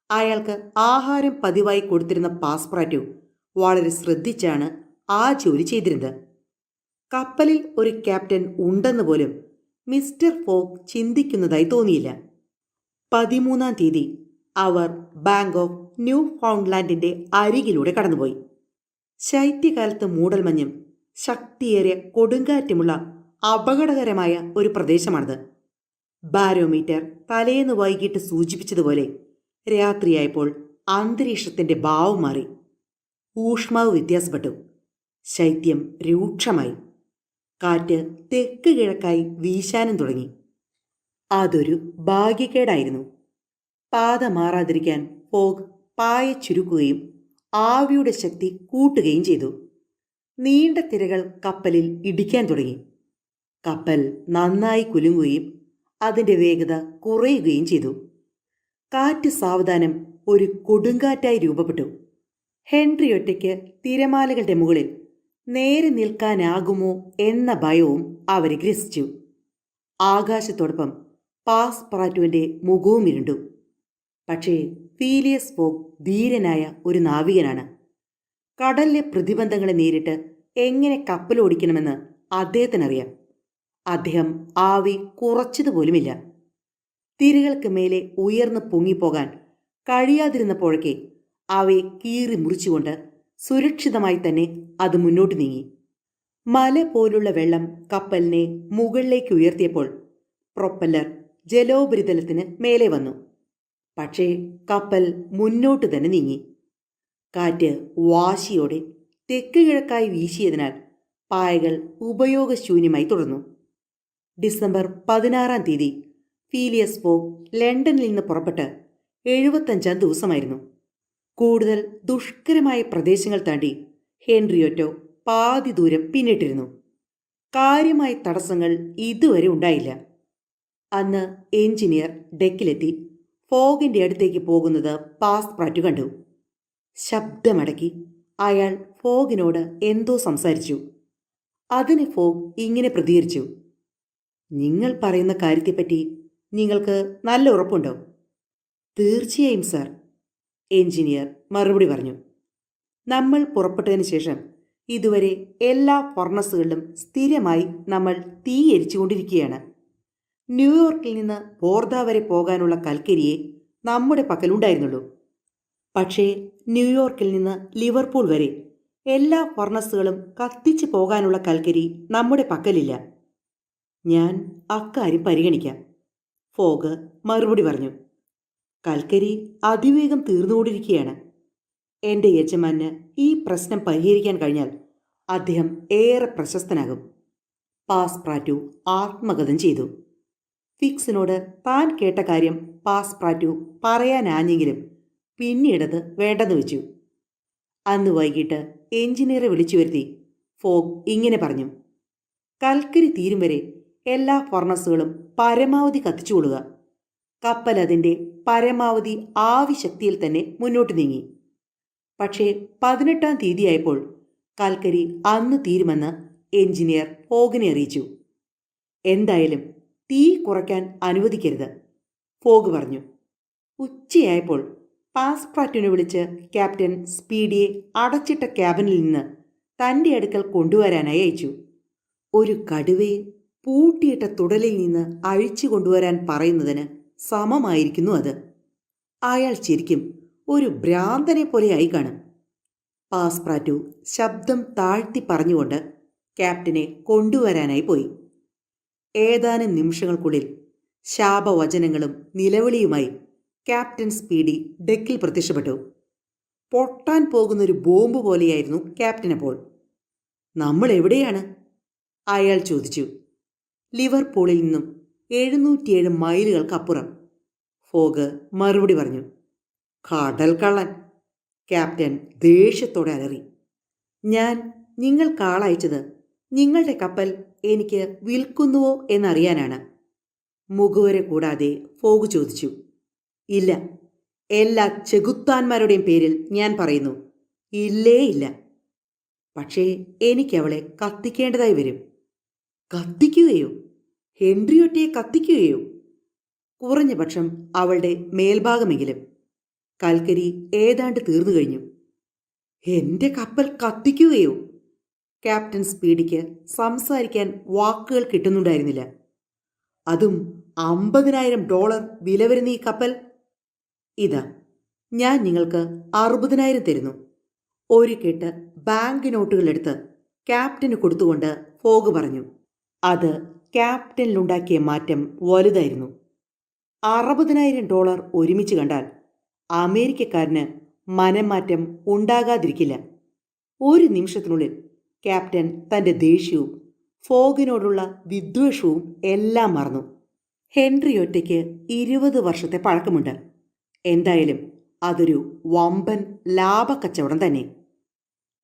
അയാൾക്ക് ആഹാരം പതിവായി കൊടുത്തിരുന്ന പാസ്പ്രാറ്റു വളരെ ശ്രദ്ധിച്ചാണ് ആ ജോലി ചെയ്തിരുന്നത്. കപ്പലിൽ ഒരു ക്യാപ്റ്റൻ ഉണ്ടെന്ന് പോലും മിസ്റ്റർ ഫോഗ് ചിന്തിക്കുന്നതായി തോന്നിയില്ല. 13-ാം തീയതി അവർ ബാങ്ക് ഓഫ് ന്യൂ ഫൗണ്ട്ലാൻഡിന്റെ അരികിലൂടെ കടന്നുപോയി. ശൈത്യകാലത്ത് മൂടൽമഞ്ഞും ശക്തിയേറിയ കൊടുങ്കാറ്റുമുള്ള അപകടകരമായ ഒരു പ്രദേശമാണിത്. ബാരോമീറ്റർ തലേന്ന് വൈകിട്ട് സൂചിപ്പിച്ചതുപോലെ രാത്രിയായപ്പോൾ അന്തരീക്ഷത്തിന്റെ ഭാവം മാറി. ഊഷ്മാവ് വ്യത്യാസപ്പെട്ടു. ശൈത്യം രൂക്ഷമായി. കാറ്റ് തെക്ക് കിഴക്കായി വീശാനും തുടങ്ങി. അതൊരു ഭാഗ്യക്കേടായിരുന്നു. പാത മാറാതിരിക്കാൻ ഫോഗ് പായ ചുരുക്കുകയും ആവിയുടെ ശക്തി കൂട്ടുകയും ചെയ്തു. നീണ്ട തിരകൾ കപ്പലിൽ ഇടിക്കാൻ തുടങ്ങി. കപ്പൽ നന്നായി കുലുങ്ങുകയും അതിൻ്റെ വേഗത കുറയുകയും ചെയ്തു. കാറ്റ് സാവധാനം ഒരു കൊടുങ്കാറ്റായി രൂപപ്പെട്ടു. ഹെൻറി ഒറ്റയ്ക്ക് തിരമാലകളുടെ മുകളിൽ നേരെ നിൽക്കാനാകുമോ എന്ന ഭയവും അവരെ ഗ്രസിച്ചു. ആകാശത്തോടൊപ്പം പാസ്പ്രാറ്റുവിൻ്റെ മുഖവും ഇരുണ്ടു. പക്ഷേ ഫീലിയസ് ഫോഗ് ധീരനായ ഒരു നാവികനാണ്. കടലിലെ പ്രതിബന്ധങ്ങളെ നേരിട്ട് എങ്ങനെ കപ്പലോടിക്കണമെന്ന് അദ്ദേഹത്തിനറിയാം. അദ്ദേഹം ആവി കുറച്ചതുപോലുമില്ല. തിരകൾക്ക് മേലെ ഉയർന്നു പൊങ്ങിപ്പോകാൻ കഴിയാതിരുന്നപ്പോഴൊക്കെ അവയെ കീറി മുറിച്ചുകൊണ്ട് സുരക്ഷിതമായി തന്നെ അത് മുന്നോട്ട് നീങ്ങി. മല പോലുള്ള വെള്ളം കപ്പലിനെ മുകളിലേക്ക് ഉയർത്തിയപ്പോൾ പ്രൊപ്പല്ലർ ജലോപരിതലത്തിന് മേലെ വന്നു. പക്ഷേ കപ്പൽ മുന്നോട്ട് തന്നെ നീങ്ങി. കാറ്റ് വാശിയോടെ തെക്ക് കിഴക്കായി വീശിയതിനാൽ പായകൾ ഉപയോഗശൂന്യമായി തുടർന്നു. ഡിസംബർ 16-ാം തീയതി ഫീലിയസ് ഫോഗ് ലണ്ടനിൽ നിന്ന് പുറപ്പെട്ട് 75-ാം ദിവസമായിരുന്നു. കൂടുതൽ ദുഷ്കരമായ പ്രദേശങ്ങൾ താണ്ടി ഹെൻറിയോറ്റോ പാതി ദൂരം പിന്നിട്ടിരുന്നു. കാര്യമായ തടസ്സങ്ങൾ ഇതുവരെ ഉണ്ടായില്ല. അന്ന് എഞ്ചിനീയർ ഡെക്കിലെത്തി ഫോഗിന്റെ അടുത്തേക്ക് പോകുന്നത് പാസ്പ്രാറ്റു കണ്ടു. ശബ്ദമടക്കി അയാൾ ഫോഗിനോട് എന്തോ സംസാരിച്ചു. അതിന് ഫോഗ് ഇങ്ങനെ പ്രതികരിച്ചു: നിങ്ങൾ പറയുന്ന കാര്യത്തെപ്പറ്റി നിങ്ങൾക്ക് നല്ല ഉറപ്പുണ്ടോ? തീർച്ചയായും സാർ, എഞ്ചിനീയർ മറുപടി പറഞ്ഞു. നമ്മൾ പുറപ്പെട്ടതിന് ശേഷം ഇതുവരെ എല്ലാ ഫർണസുകളിലും സ്ഥിരമായി നമ്മൾ തീ എരിച്ചുകൊണ്ടിരിക്കുകയാണ്. ന്യൂയോർക്കിൽ നിന്ന് ബോർദ വരെ പോകാനുള്ള കൽക്കരിയെ നമ്മുടെ പക്കലുണ്ടായിരുന്നുള്ളൂ. പക്ഷേ ന്യൂയോർക്കിൽ നിന്ന് ലിവർപൂൾ വരെ എല്ലാ ഫർണസുകളും കത്തിച്ചു പോകാനുള്ള കൽക്കരി നമ്മുടെ പക്കലില്ല. ഞാൻ അക്കാര്യം പരിഗണിക്കാം, ഫോഗ് മറുപടി പറഞ്ഞു. കൽക്കരി അതിവേഗം തീർന്നുകൊണ്ടിരിക്കുകയാണ്. എൻ്റെ യജമാന് ഈ പ്രശ്നം പരിഹരിക്കാൻ കഴിഞ്ഞാൽ അദ്ദേഹം ഏറെ പ്രശസ്തനാകും. പാസ്പ്രാറ്റു ആത്മകഥം ചെയ്തു. ഫിക്സിനോട് താൻ കേട്ട കാര്യം പാസ്പ്രാറ്റു പറയാനാഞ്ഞെങ്കിലും പിന്നീടത് വേണ്ടെന്ന് വെച്ചു. അന്ന് വൈകിട്ട് എഞ്ചിനീയറെ വിളിച്ചു വരുത്തി ഫോഗ് ഇങ്ങനെ പറഞ്ഞു: കൽക്കരി തീരും വരെ എല്ലാ ഫർണസുകളും പരമാവധി കത്തിച്ചുകൊള്ളുക. കപ്പൽ അതിൻ്റെ പരമാവധി ആവിശക്തിയിൽ തന്നെ മുന്നോട്ട് നീങ്ങി. പക്ഷേ 18-ാം തീയതിയായപ്പോൾ കൽക്കരി അന്ന് തീരുമെന്ന് എഞ്ചിനീയർ ഫോഗിനെ അറിയിച്ചു. എന്തായാലും തീ കുറയ്ക്കാൻ അനുവദിക്കരുത്, ഫോഗ് പറഞ്ഞു. ഉച്ചയായപ്പോൾ പാസ്പ്രാറ്റിനെ വിളിച്ച് ക്യാപ്റ്റൻ സ്പീഡിയെ അടച്ചിട്ട ക്യാബിനിൽ നിന്ന് തൻ്റെ അടുക്കൽ കൊണ്ടുവരാനായി അയച്ചു. ഒരു കടുവയെ പൂട്ടിയിട്ട തുടലിൽ നിന്ന് അഴിച്ചു കൊണ്ടുവരാൻ പറയുന്നതിന് സമമായിരിക്കുന്നു അത്. അയാൾ ശരിക്കും ഒരു ഭ്രാന്തനെ പോലെയായി കാണും. പാസ്പ്രാറ്റു ശബ്ദം താഴ്ത്തി പറഞ്ഞുകൊണ്ട് ക്യാപ്റ്റനെ കൊണ്ടുവരാനായി പോയി. ഏതാനും നിമിഷങ്ങൾക്കുള്ളിൽ ശാപവചനങ്ങളും നിലവിളിയുമായി ക്യാപ്റ്റൻ സ്പീഡി ഡെക്കിൽ പ്രത്യക്ഷപ്പെട്ടു. പൊട്ടാൻ പോകുന്നൊരു ബോംബ് പോലെയായിരുന്നു ക്യാപ്റ്റനപ്പോൾ. നമ്മൾ എവിടെയാണ്? അയാൾ ചോദിച്ചു. ലിവർപൂളിൽ നിന്നും 707 മൈലുകൾക്കപ്പുറം, ഫോഗ് മറുപടി പറഞ്ഞു. കടൽ കള്ളൻ, ക്യാപ്റ്റൻ ദേഷ്യത്തോടെ അലറി. ഞാൻ നിങ്ങൾക്കാളയച്ചത് നിങ്ങളുടെ കപ്പൽ എനിക്ക് വിൽക്കുന്നുവോ എന്നറിയാനാണ്, മുഖവരെ കൂടാതെ ഫോഗ് ചോദിച്ചു. ഇല്ല, എല്ലാ ചെകുത്താന്മാരുടെയും പേരിൽ ഞാൻ പറയുന്നു, ഇല്ലേ ഇല്ല. പക്ഷേ എനിക്കവളെ കത്തിക്കേണ്ടതായി വരും. കത്തിക്കുകയോ? ഹെൻറിയൊറ്റയെ കത്തിക്കുകയോ? കുറഞ്ഞ പക്ഷം അവളുടെ മേൽഭാഗമെങ്കിലും. കൽക്കരി ഏതാണ്ട് തീർന്നു കഴിഞ്ഞു. എന്റെ കപ്പൽ കത്തിക്കുകയോ? ക്യാപ്റ്റൻ സ്പീഡിക്ക് സംസാരിക്കാൻ വാക്കുകൾ കിട്ടുന്നുണ്ടായിരുന്നില്ല. അതും $50,000 വില വരുന്ന ഈ കപ്പൽ. ഇതാ, ഞാൻ നിങ്ങൾക്ക് 60,000 തരുന്നു. ഒരു കെട്ട് ബാങ്ക് നോട്ടുകളെടുത്ത് ക്യാപ്റ്റന് കൊടുത്തുകൊണ്ട് ഫോഗ് പറഞ്ഞു. അത് ക്യാപ്റ്റനിലുണ്ടാക്കിയ മാറ്റം വലുതായിരുന്നു. $60,000 ഒരുമിച്ച് കണ്ടാൽ അമേരിക്കക്കാരന് മനംമാറ്റം ഉണ്ടാകാതിരിക്കില്ല. ഒരു നിമിഷത്തിനുള്ളിൽ ക്യാപ്റ്റൻ തൻ്റെ ദേഷ്യവും ഫോഗിനോടുള്ള വിദ്വേഷവും എല്ലാം മറന്നു. ഹെൻറി ഒറ്റയ്ക്ക് 20 വർഷത്തെ പഴക്കമുണ്ട്. എന്തായാലും അതൊരു വമ്പൻ ലാഭക്കച്ചവടം തന്നെ.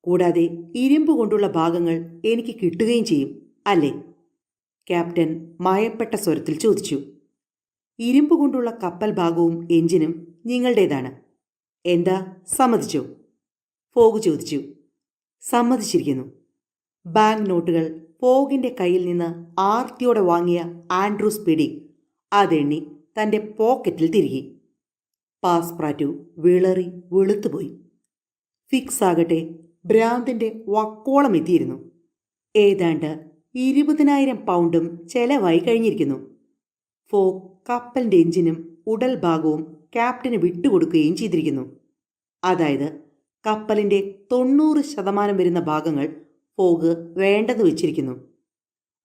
കൂടാതെ ഇരുമ്പ് കൊണ്ടുള്ള ഭാഗങ്ങൾ എനിക്ക് കിട്ടുകയും ചെയ്യും, അല്ലേ? ക്യാപ്റ്റൻ മയപ്പെട്ട സ്വരത്തിൽ ചോദിച്ചു. ഇരുമ്പ് കൊണ്ടുള്ള കപ്പൽ ഭാഗവും എഞ്ചിനും നിങ്ങളുടേതാണ്. എന്താ, സമ്മതിച്ചോ? ഫോഗ് ചോദിച്ചു. സമ്മതിച്ചിരിക്കുന്നു. ബാങ്ക് നോട്ടുകൾ ഫോഗിന്റെ കയ്യിൽ നിന്ന് ആർത്തിയോടെ വാങ്ങിയ ആൻഡ്രൂ സ്പീഡി അതെണ്ണി തൻ്റെ പോക്കറ്റിൽ തിരികെ. പാസ്പ്രാറ്റു വിളറി വെളുത്തുപോയി. ഫിക്സ് ആകട്ടെ ഭ്രാന്തിൻ്റെ വക്കോളം എത്തിയിരുന്നു. ഏതാണ്ട് 20,000 പൗണ്ടും ചെലവായി കഴിഞ്ഞിരിക്കുന്നു. ഫോഗ് കപ്പലിൻ്റെ എഞ്ചിനും ഉടൽ ഭാഗവും ക്യാപ്റ്റന് വിട്ടുകൊടുക്കുകയും ചെയ്തിരിക്കുന്നു. അതായത് കപ്പലിൻ്റെ 90% വരുന്ന ഭാഗങ്ങൾ ഫോഗ് വേണ്ടെന്ന് വെച്ചിരിക്കുന്നു.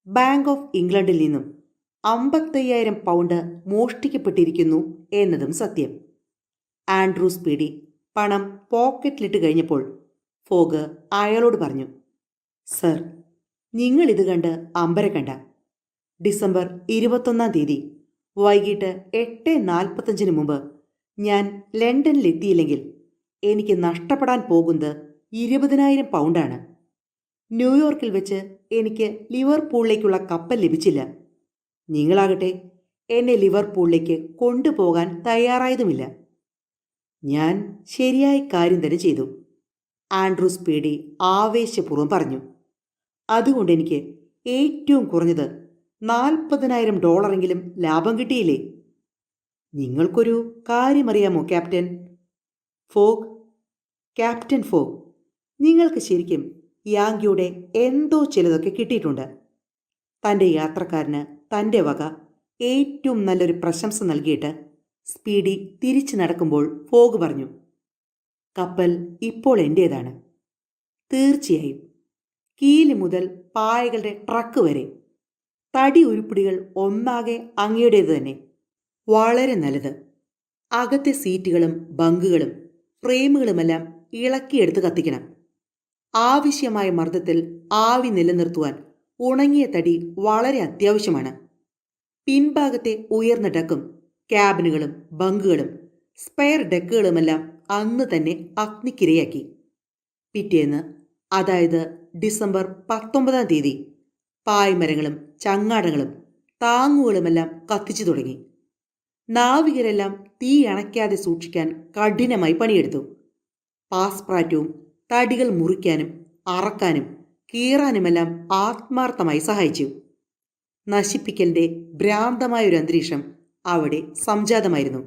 ബാങ്ക് ഓഫ് ഇംഗ്ലണ്ടിൽ നിന്നും 55,000 പൗണ്ട് മോഷ്ടിക്കപ്പെട്ടിരിക്കുന്നു എന്നതും സത്യം. ആൻഡ്രൂ സ്പീഡി പണം പോക്കറ്റിലിട്ട് കഴിഞ്ഞപ്പോൾ ഫോഗ് അയാളോട് പറഞ്ഞു. സർ, നിങ്ങളിത് കണ്ട് അമ്പരക്കണ്ട. ഡിസംബർ 21-ാം തീയതി വൈകിട്ട് 8:45 മുമ്പ് ഞാൻ ലണ്ടനിലെത്തിയില്ലെങ്കിൽ എനിക്ക് നഷ്ടപ്പെടാൻ പോകുന്നത് 20,000 പൗണ്ടാണ്. ന്യൂയോർക്കിൽ വെച്ച് എനിക്ക് ലിവർപൂളിലേക്കുള്ള കപ്പൽ ലഭിച്ചില്ല. നിങ്ങളാകട്ടെ എന്നെ ലിവർപൂളിലേക്ക് കൊണ്ടുപോകാൻ തയ്യാറായതുമില്ല. ഞാൻ ശരിയായ കാര്യം തന്നെ ചെയ്തു, ആൻഡ്രൂ സ്പീഡി ആവേശപൂർവ്വം പറഞ്ഞു. അതുകൊണ്ട് എനിക്ക് ഏറ്റവും കുറഞ്ഞത് $40,000 ലാഭം കിട്ടിയില്ലേ? നിങ്ങൾക്കൊരു കാര്യമറിയാമോ ക്യാപ്റ്റൻ? ക്യാപ്റ്റൻ ഫോഗ്, നിങ്ങൾക്ക് ശരിക്കും യാങ്കിയുടെ എന്തോ ചിലതൊക്കെ കിട്ടിയിട്ടുണ്ട്. തൻ്റെ യാത്രക്കാരന് തൻ്റെ വക ഏറ്റവും നല്ലൊരു പ്രശംസ നൽകിയിട്ട് സ്പീഡി തിരിച്ചു നടക്കുമ്പോൾ ഫോഗ് പറഞ്ഞു. കപ്പൽ ഇപ്പോൾ എൻ്റേതാണ്. തീർച്ചയായും. കീല് മുതൽ പായകളുടെ ട്രക്ക് വരെ തടി ഉരുപ്പിടികൾ ഒന്നാകെ അങ്ങയുടേത് തന്നെ. വളരെ നല്ലത്. അകത്തെ സീറ്റുകളും ബങ്കുകളും ഫ്രെയിമുകളുമെല്ലാം ഇളക്കിയെടുത്ത് കത്തിക്കണം. ആവശ്യമായ മർദ്ദത്തിൽ ആവി നിലനിർത്തുവാൻ ഉണങ്ങിയ തടി വളരെ അത്യാവശ്യമാണ്. പിൻഭാഗത്തെ ഉയർന്ന ഡക്കും ക്യാബിനുകളും ബങ്കുകളും സ്പെയർ ഡെക്കുകളുമെല്ലാം അന്ന് തന്നെ അഗ്നിക്കിരയാക്കി. പിറ്റേന്ന്, അതായത് ഡിസംബർ 19-ാം തീയതി, പായ്മരങ്ങളും ചങ്ങാടങ്ങളും താങ്ങുകളുമെല്ലാം കത്തിച്ചു തുടങ്ങി. നാവികരെല്ലാം തീ അണയ്ക്കാതെ സൂക്ഷിക്കാൻ കഠിനമായി പണിയെടുത്തു. പാസ്പ്രാറ്റവും തടികൾ മുറിക്കാനും അറക്കാനും കീറാനുമെല്ലാം ആത്മാർത്ഥമായി സഹായിച്ചു. നശിപ്പിക്കലിൻ്റെ ഭ്രാന്തമായൊരു അന്തരീക്ഷം അവിടെ സംജാതമായിരുന്നു.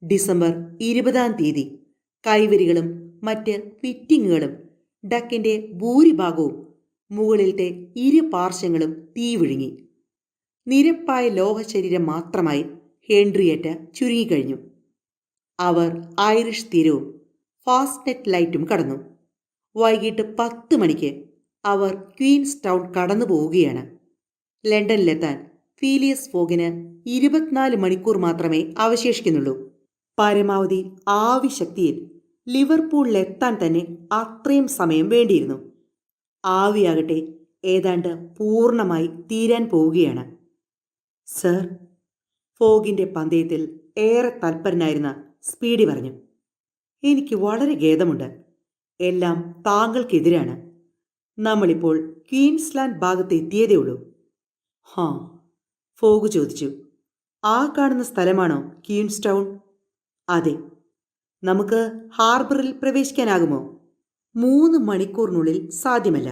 ഡിസംബർ 20-ാം തീയതി കൈവരികളും മറ്റ് ഫിറ്റിങ്ങുകളും ഡക്കിൻ്റെ ഭൂരിഭാഗവും മുകളിലത്തെ ഇരു പാർശ്വങ്ങളും തീ വിഴുങ്ങി. നിരപ്പായ ലോഹശരീരം മാത്രമായി ഹെൻറിയറ്റ ചുരുങ്ങിക്കഴിഞ്ഞു. അവർ ഐറിഷ് തീരവും ഫാസ്റ്റ്നെറ്റ് ലൈറ്റും കടന്നു. വൈകിട്ട് 10 മണിക്ക് അവർ ക്വീൻസ് ടൗൺ കടന്നു പോവുകയാണ്. ലണ്ടനിലെത്താൻ ഫീലിയസ് ഫോഗിന് 24 മണിക്കൂർ മാത്രമേ അവശേഷിക്കുന്നുള്ളൂ. പരമാവധി ആവിശക്തിയിൽ ലിവർപൂളിലെത്താൻ തന്നെ അത്രയും സമയം വേണ്ടിയിരുന്നു. ആവിയാകട്ടെ ഏതാണ്ട് പൂർണ്ണമായി തീരാൻ പോവുകയാണ്. സർ, ഫോഗിൻ്റെ പന്തയത്തിൽ ഏറെ തൽപരനായിരുന്ന സ്പീഡി പറഞ്ഞു. എനിക്ക് വളരെ ഖേദമുണ്ട്. എല്ലാം താങ്കൾക്കെതിരാണ്. നമ്മളിപ്പോൾ ക്വീൻസ്ലാൻഡ് ഭാഗത്ത് എത്തിയതേ ഉള്ളൂ. ഫോഗ് ചോദിച്ചു. ആ കാണുന്ന സ്ഥലമാണോ ക്വീൻസ് ടൗൺ? അതെ. നമുക്ക് ഹാർബറിൽ പ്രവേശിക്കാനാകുമോ? 3 മണിക്കൂറിനുള്ളിൽ സാധ്യമല്ല.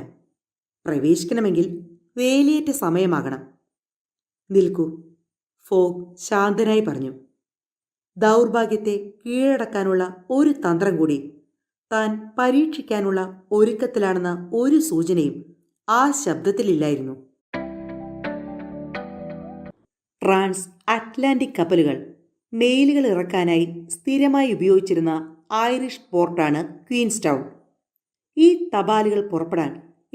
പ്രവേശിക്കണമെങ്കിൽ വേലിയേറ്റ സമയമാകണം. നിൽക്കൂ. ഫോഗ് ശാന്തനായി പറഞ്ഞു. ദൗർഭാഗ്യത്തെ കീഴടക്കാനുള്ള ഒരു തന്ത്രം കൂടി താൻ പരീക്ഷിക്കാനുള്ള ഒരുക്കത്തിലാണെന്ന ഒരു സൂചനയും ആ ശബ്ദത്തിലില്ലായിരുന്നു. ട്രാൻസ് അറ്റ്ലാന്റിക് കപ്പലുകൾ മെയിലുകൾ ഇറക്കാനായി സ്ഥിരമായി ഉപയോഗിച്ചിരുന്ന ഐറിഷ് പോർട്ടാണ് ക്വീൻസ്റ്റൗൺ. ഈ തപാലുകൾ പുറപ്പെടാൻ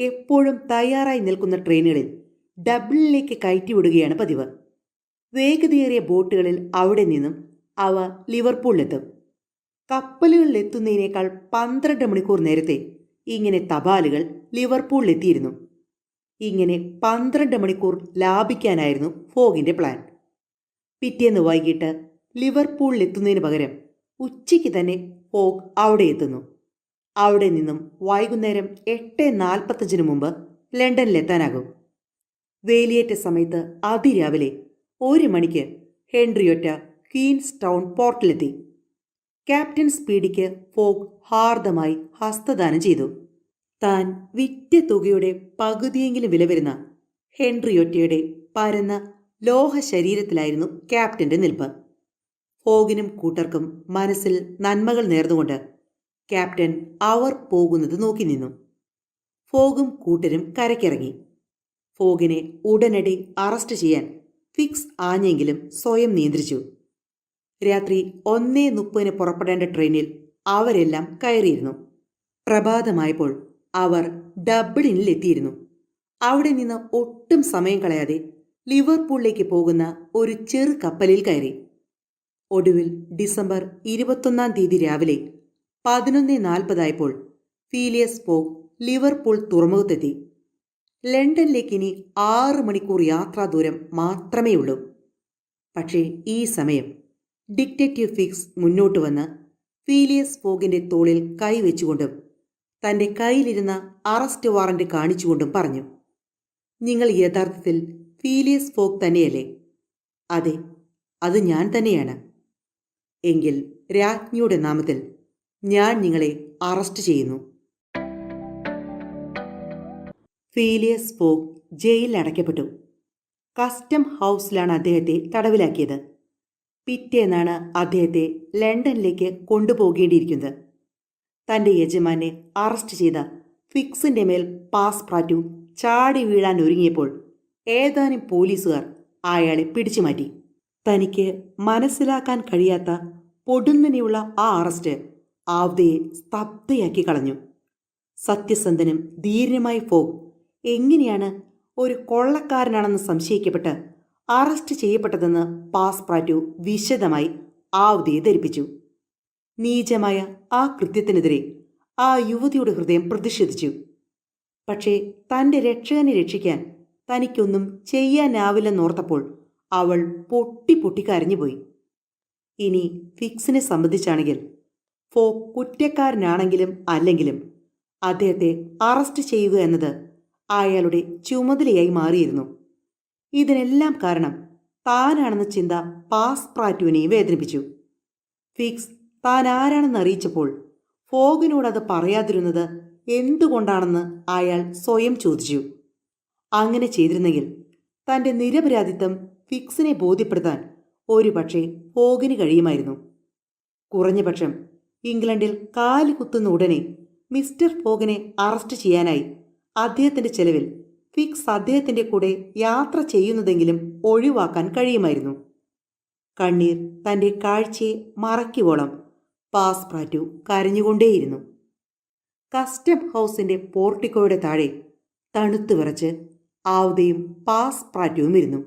എപ്പോഴും തയ്യാറായി നിൽക്കുന്ന ട്രെയിനുകളിൽ ഡബ്ലിനിലേക്ക് കയറ്റിവിടുകയാണ് പതിവ്. വേഗതയേറിയ ബോട്ടുകളിൽ അവിടെ നിന്നും അവ ലിവർപൂളിലെത്തും. കപ്പലുകളിലെത്തുന്നതിനേക്കാൾ 12 മണിക്കൂർ നേരത്തെ ഇങ്ങനെ തപാലുകൾ ലിവർപൂളിലെത്തിയിരുന്നു. ഇങ്ങനെ 12 മണിക്കൂർ ലാഭിക്കാനായിരുന്നു ഫോഗിൻ്റെ പ്ലാൻ. പിറ്റേന്ന് വൈകിട്ട് ലിവർപൂളിലെത്തുന്നതിന് പകരം ഉച്ചയ്ക്ക് തന്നെ ഫോഗ് അവിടെ എത്തുന്നു. അവിടെ നിന്നും വൈകുന്നേരം 8:45 മുമ്പ് ലണ്ടനിലെത്താനാകും. വേലിയേറ്റ സമയത്ത് അതിരാവിലെ 1 മണിക്ക് ഹെൻറിയൊറ്റ ക്വീൻസ്റ്റൗൺ പോർട്ടിലെത്തി. ക്യാപ്റ്റൻ സ്പീഡിക്ക് ഫോഗ് ഹാർദമായി ഹസ്തദാനം ചെയ്തു. താൻ വിറ്റ തുകയുടെ പകുതിയെങ്കിലും വില വരുന്ന ഹെൻറിയൊറ്റയുടെ പരന്ന ലോഹ ശരീരത്തിലായിരുന്നു ക്യാപ്റ്റന്റെ നിൽപ്പ്. ഫോഗിനും കൂട്ടർക്കും മനസ്സിൽ നന്മകൾ നേർന്നുകൊണ്ട് ക്യാപ്റ്റൻ അവർ പോകുന്നത് നോക്കി നിന്നു. ഫോഗും കൂട്ടരും കരയ്ക്കിറങ്ങി. ഫോഗിനെ ഉടനടി അറസ്റ്റ് ചെയ്യാൻ ഫിക്സ് ആഞ്ഞെങ്കിലും സ്വയം നിയന്ത്രിച്ചു. രാത്രി 1:30 പുറപ്പെടേണ്ട ട്രെയിനിൽ അവരെല്ലാം കയറിയിരുന്നു. പ്രഭാതമായപ്പോൾ അവർ ഡബ്ലിനിലെത്തിയിരുന്നു. അവിടെ നിന്ന് ഒട്ടും സമയം കളയാതെ ലിവർപൂളിലേക്ക് പോകുന്ന ഒരു ചെറു കപ്പലിൽ കയറി. ഒടുവിൽ ഡിസംബർ 21 തീയതി രാവിലെ 11:40 ഫീലിയസ് ഫോഗ് ലിവർപൂൾ തുറമുഖത്തെത്തി. ലണ്ടനിലേക്ക് ഇനി 6 മണിക്കൂർ യാത്രാ ദൂരം മാത്രമേ ഉള്ളൂ. പക്ഷേ ഈ സമയം ഡിറ്റക്റ്റീവ് ഫിക്സ് മുന്നോട്ട് വന്ന് ഫീലിയസ് ഫോഗിന്റെ തോളിൽ കൈവച്ചുകൊണ്ടും തന്റെ കയ്യിലിരുന്ന അറസ്റ്റ് വാറന്റ് കാണിച്ചുകൊണ്ടും പറഞ്ഞു, നിങ്ങൾ യഥാർത്ഥത്തിൽ ഫീലിയസ് ഫോഗ് തന്നെയല്ലേ? അതെ, അത് ഞാൻ തന്നെയാണ്. എങ്കിൽ രാജ്ഞിയുടെ നാമത്തിൽ ഞാൻ നിങ്ങളെ അറസ്റ്റ് ചെയ്യുന്നു. ഫീലിയസ് ഫോഗ് ജയിലിൽ അടയ്ക്കപ്പെട്ടു. കസ്റ്റം ഹൗസിലാണ് അദ്ദേഹത്തെ തടവിലാക്കിയത്. പിറ്റേന്നാണ് അദ്ദേഹത്തെ ലണ്ടനിലേക്ക് കൊണ്ടുപോകേണ്ടിയിരിക്കുന്നത്. തൻ്റെ യജമാനെ അറസ്റ്റ് ചെയ്ത ഫിക്സിൻ്റെ മേൽ പാസ്പ്രാറ്റു ചാടി വീഴാൻ ഒരുങ്ങിയപ്പോൾ ഏതാനും പോലീസുകാർ അയാളെ പിടിച്ചുമാറ്റി. തനിക്ക് മനസ്സിലാക്കാൻ കഴിയാത്ത പൊടുന്നനെയുള്ള ആ അറസ്റ്റ് ആവ്ദയെ സ്തബ്ധയാക്കി കളഞ്ഞു. സത്യസന്ധനും ധീരനുമായ ഫോഗ് എങ്ങനെയാണ് ഒരു കൊള്ളക്കാരനാണെന്ന് സംശയിക്കപ്പെട്ട് അറസ്റ്റ് ചെയ്യപ്പെട്ടതെന്ന് പാസ്പ്രാറ്റു വിശദമായി ആവ്ദയെ ധരിപ്പിച്ചു. നീചമായ ആ കൃത്യത്തിനെതിരെ ആ യുവതിയുടെ ഹൃദയം പ്രതിഷേധിച്ചു. പക്ഷേ തൻ്റെ രക്ഷകനെ രക്ഷിക്കാൻ തനിക്കൊന്നും ചെയ്യാനാവില്ലെന്നോർത്തപ്പോൾ അവൾ പൊട്ടി കരഞ്ഞുപോയി. ഇനി ഫിക്സിനെ സംബന്ധിച്ചാണെങ്കിൽ ഫോഗ് കുറ്റക്കാരനാണെങ്കിലും അല്ലെങ്കിലും അദ്ദേഹത്തെ അറസ്റ്റ് ചെയ്യുക എന്നത് അയാളുടെ ചുമതലയായി മാറിയിരുന്നു. ഇതിനെല്ലാം കാരണം താനാണെന്ന ചിന്ത പാസ്പ്രാറ്റുവിനെയും വേദനിപ്പിച്ചു. ഫിക്സ് താൻ ആരാണെന്ന് അറിയിച്ചപ്പോൾ ഫോഗിനോടത് പറയാതിരുന്നത് എന്തുകൊണ്ടാണെന്ന് അയാൾ സ്വയം ചോദിച്ചു. അങ്ങനെ ചെയ്തിരുന്നെങ്കിൽ തൻ്റെ നിരപരാധിത്വം ഫിക്സിനെ ബോധ്യപ്പെടുത്താൻ ഒരുപക്ഷെ ഫോഗിന് കഴിയുമായിരുന്നു. കുറഞ്ഞപക്ഷം ഇംഗ്ലണ്ടിൽ കാല് കുത്തുന്ന ഉടനെ മിസ്റ്റർ ഫോഗിനെ അറസ്റ്റ് ചെയ്യാനായി അദ്ദേഹത്തിൻ്റെ ചെലവിൽ ഫിക്സ് അദ്ദേഹത്തിൻ്റെ കൂടെ യാത്ര ചെയ്യുന്നതെങ്കിലും ഒഴിവാക്കാൻ കഴിയുമായിരുന്നു. കണ്ണീർ തൻ്റെ കാഴ്ചയെ മറയ്ക്കുവോളം പാസ്പ്രാറ്റു കരഞ്ഞുകൊണ്ടേയിരുന്നു. കസ്റ്റം ഹൗസിൻ്റെ പോർട്ടിക്കോയുടെ താഴെ തണുത്തു വിറച്ച് ആവ്ദയും പാസ്പ്രാറ്റുവും ഇരുന്നു.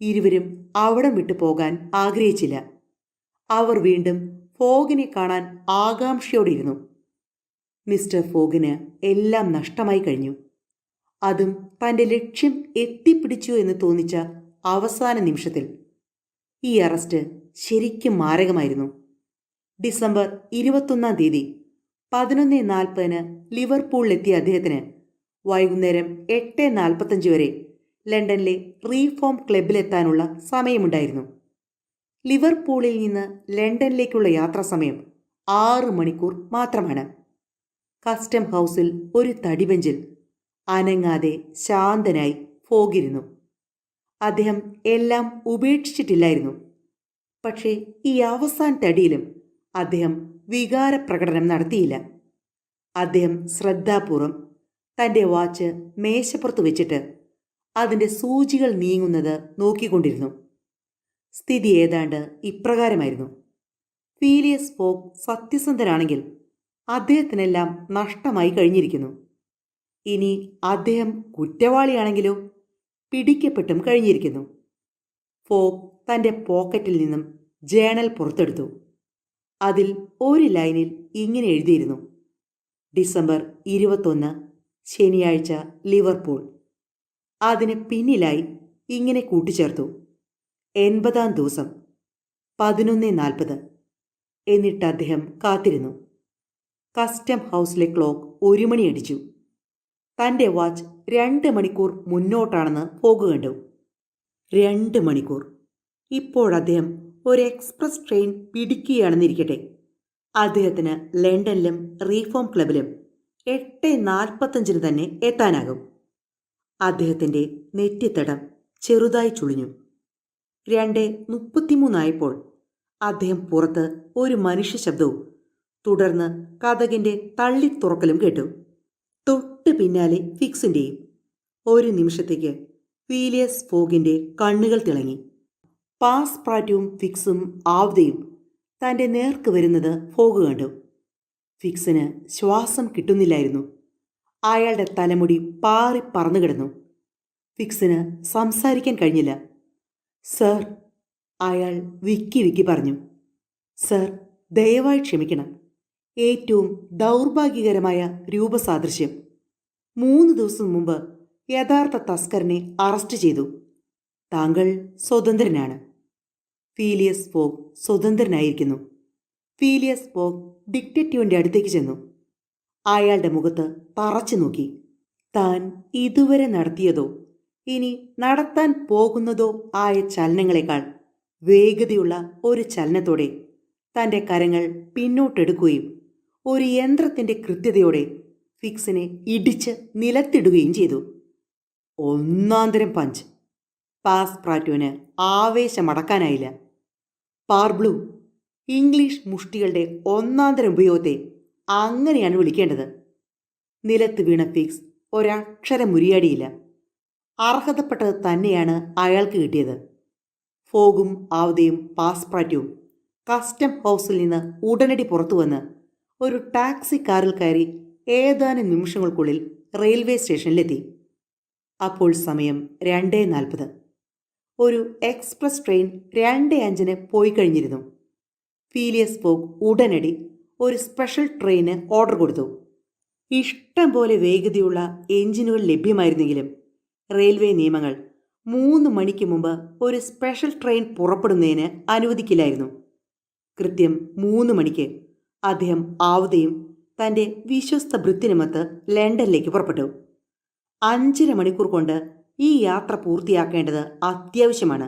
ഇരുവരും അവിടം വിട്ടു പോകാൻ ആഗ്രഹിച്ചില്ല. അവർ വീണ്ടും ഫോഗിനെ കാണാൻ ആകാംക്ഷയോടിരുന്നു. മിസ്റ്റർ ഫോഗിന് എല്ലാം നഷ്ടമായി കഴിഞ്ഞു. അതും തൻ്റെ ലക്ഷ്യം എത്തിപ്പിടിച്ചു എന്ന് തോന്നിച്ച അവസാന നിമിഷത്തിൽ ഈ അറസ്റ്റ് ശരിക്കും മാരകമായിരുന്നു. ഡിസംബർ 21 തീയതി 11:40 ലിവർപൂളിലെത്തിയ അദ്ദേഹത്തിന് വൈകുന്നേരം 8:45 വരെ ലണ്ടനിലെ റീഫോം ക്ലബിലെത്താനുള്ള സമയമുണ്ടായിരുന്നു. ലിവർപൂളിൽ നിന്ന് ലണ്ടനിലേക്കുള്ള യാത്രാസമയം 6 മണിക്കൂർ മാത്രമാണ്. കസ്റ്റം ഹൗസിൽ ഒരു തടിബെഞ്ചിൽ അനങ്ങാതെ ശാന്തനായി ഫോഗിരുന്നു. അദ്ദേഹം എല്ലാം ഉപേക്ഷിച്ചിട്ടില്ലായിരുന്നു. പക്ഷേ ഈ അവസാനത്തെ അടിയിലും അദ്ദേഹം വികാരപ്രകടനം നടത്തിയില്ല. അദ്ദേഹം ശ്രദ്ധാപൂർവം തൻ്റെ വാച്ച് മേശപ്പുറത്ത് വെച്ചിട്ട് അതിൻ്റെ സൂചികൾ നീങ്ങുന്നത് നോക്കിക്കൊണ്ടിരുന്നു. സ്ഥിതി ഏതാണ്ട് ഇപ്രകാരമായിരുന്നു. ഫീലിയസ് ഫോഗ് സത്യസന്ധനാണെങ്കിൽ അദ്ദേഹത്തിനെല്ലാം നഷ്ടമായി കഴിഞ്ഞിരിക്കുന്നു. ഇനി അദ്ദേഹം കുറ്റവാളിയാണെങ്കിലോ പിടിക്കപ്പെട്ടും കഴിഞ്ഞിരിക്കുന്നു. ഫോഗ് തൻ്റെ പോക്കറ്റിൽ നിന്നും ജേണൽ പുറത്തെടുത്തു. അതിൽ ഒരു ലൈനിൽ ഇങ്ങനെ എഴുതിയിരുന്നു: ഡിസംബർ 21 ശനിയാഴ്ച ലിവർപൂൾ. അതിന് പിന്നിലായി ഇങ്ങനെ കൂട്ടിച്ചേർത്തു: 80-ാം ദിവസം 11:40. എന്നിട്ട് അദ്ദേഹം കാത്തിരുന്നു. കസ്റ്റം ഹൗസിലെ ക്ലോക്ക് 1 മണി അടിച്ചു. തൻ്റെ വാച്ച് 2 മണിക്കൂർ മുന്നോട്ടാണെന്ന് ഫോഗ് കണ്ടു. 2 മണിക്കൂർ. ഇപ്പോഴദ്ദേഹം ഒരു എക്സ്പ്രസ് ട്രെയിൻ പിടിക്കുകയാണെന്നിരിക്കട്ടെ, അദ്ദേഹത്തിന് ലണ്ടനിലും റീഫോം ക്ലബിലും 8:45 തന്നെ എത്താനാകും. അദ്ദേഹത്തിൻ്റെ നെറ്റിത്തടം ചെറുതായി ചുളിഞ്ഞു. 2:33 ആയപ്പോൾ അദ്ദേഹം പുറത്ത് ഒരു മനുഷ്യ ശബ്ദവും തുടർന്ന് കതകിൻ്റെ തള്ളിത്തുറക്കലും കേട്ടു. തൊട്ട് പിന്നാലെ ഫിക്സിൻ്റെയും. ഒരു നിമിഷത്തേക്ക് ഫീലിയസ് ഫോഗിൻ്റെ കണ്ണുകൾ തിളങ്ങി. പാസ്പ്രാറ്റും ഫിക്സും ആവതയും തൻ്റെ നേർക്ക് വരുന്നത് ഫോഗ് കണ്ടു. ഫിക്സിന് ശ്വാസം കിട്ടുന്നില്ലായിരുന്നു. അയാളുടെ തലമുടി പാറി പറന്നു കിടന്നു. ഫിക്സിന് സംസാരിക്കാൻ കഴിഞ്ഞില്ല. സർ, അയാൾ വിക്കി വിക്കി പറഞ്ഞു. സർ, ദയവായി ക്ഷമിക്കണം. ഏറ്റവും ദൗർഭാഗ്യകരമായ രൂപസാദൃശ്യം. 3 ദിവസം മുമ്പ് യഥാർത്ഥ തസ്കരനെ അറസ്റ്റ് ചെയ്തു. താങ്കൾ സ്വതന്ത്രനാണ്. Phileas fog സ്വതന്ത്രനായിരിക്കുന്നു. ഫീലിയസ് ഫോഗ് ഡിറ്റക്റ്റീവിൻ്റെ അടുത്തേക്ക് ചെന്നു. അയാളുടെ മുഖത്ത് തറച്ചു നോക്കി. താൻ ഇതുവരെ നടത്തിയതോ ഇനി നടത്താൻ പോകുന്നതോ ആയ ചലനങ്ങളെക്കാൾ വേഗതയുള്ള ഒരു ചലനത്തോടെ തൻ്റെ കരങ്ങൾ പിന്നോട്ടെടുക്കുകയും ഒരു യന്ത്രത്തിൻ്റെ കൃത്യതയോടെ ഫിക്സിനെ ഇടിച്ച് നിലത്തിടുകയും ചെയ്തു. ഒന്നാന്തരം പഞ്ച്. പാസ്പ്രാറ്റുവിന് ആവേശമടക്കാനായില്ല. പാർബ്ലൂ, ഇംഗ്ലീഷ് മുഷ്ടികളുടെ ഒന്നാന്തരം ഉപയോഗത്തെ അങ്ങനെയാണ് വിളിക്കേണ്ടത്. നിലത്ത് വീണ ഫിക്സ് ഒരക്ഷരം മുരിയാടിയില്ല. അർഹതപ്പെട്ടത് തന്നെയാണ് അയാൾക്ക് കിട്ടിയത്. ഫോഗും ആവതയും പാസ്പ്രാറ്റുവും കസ്റ്റം ഹൗസിൽ നിന്ന് ഉടനടി പുറത്തു വന്ന് ഒരു ടാക്സി കാറിൽ കയറി ഏതാനും നിമിഷങ്ങൾക്കുള്ളിൽ റെയിൽവേ സ്റ്റേഷനിലെത്തി. അപ്പോൾ സമയം 2:40. ഒരു എക്സ്പ്രസ് ട്രെയിൻ 2:05 പോയി കഴിഞ്ഞിരുന്നു. ഫീലിയസ് ഫോഗ് ഉടനടി ഒരു സ്പെഷ്യൽ ട്രെയിന് ഓർഡർ കൊടുത്തു. ഇഷ്ടം പോലെ വേഗതയുള്ള എഞ്ചിനുകൾ ലഭ്യമായിരുന്നെങ്കിലും റെയിൽവേ നിയമങ്ങൾ 3 മണിക്ക് മുമ്പ് ഒരു സ്പെഷ്യൽ ട്രെയിൻ പുറപ്പെടുന്നതിന് അനുവദിക്കില്ലായിരുന്നു. കൃത്യം 3 മണിക്ക് അദ്ദേഹം ആവതയും തൻ്റെ വിശ്വസ്ത ഭൃത്യനുമൊത്ത് ലണ്ടനിലേക്ക് പുറപ്പെട്ടു. 5.5 മണിക്കൂർ കൊണ്ട് ഈ യാത്ര പൂർത്തിയാക്കേണ്ടത് അത്യാവശ്യമാണ്.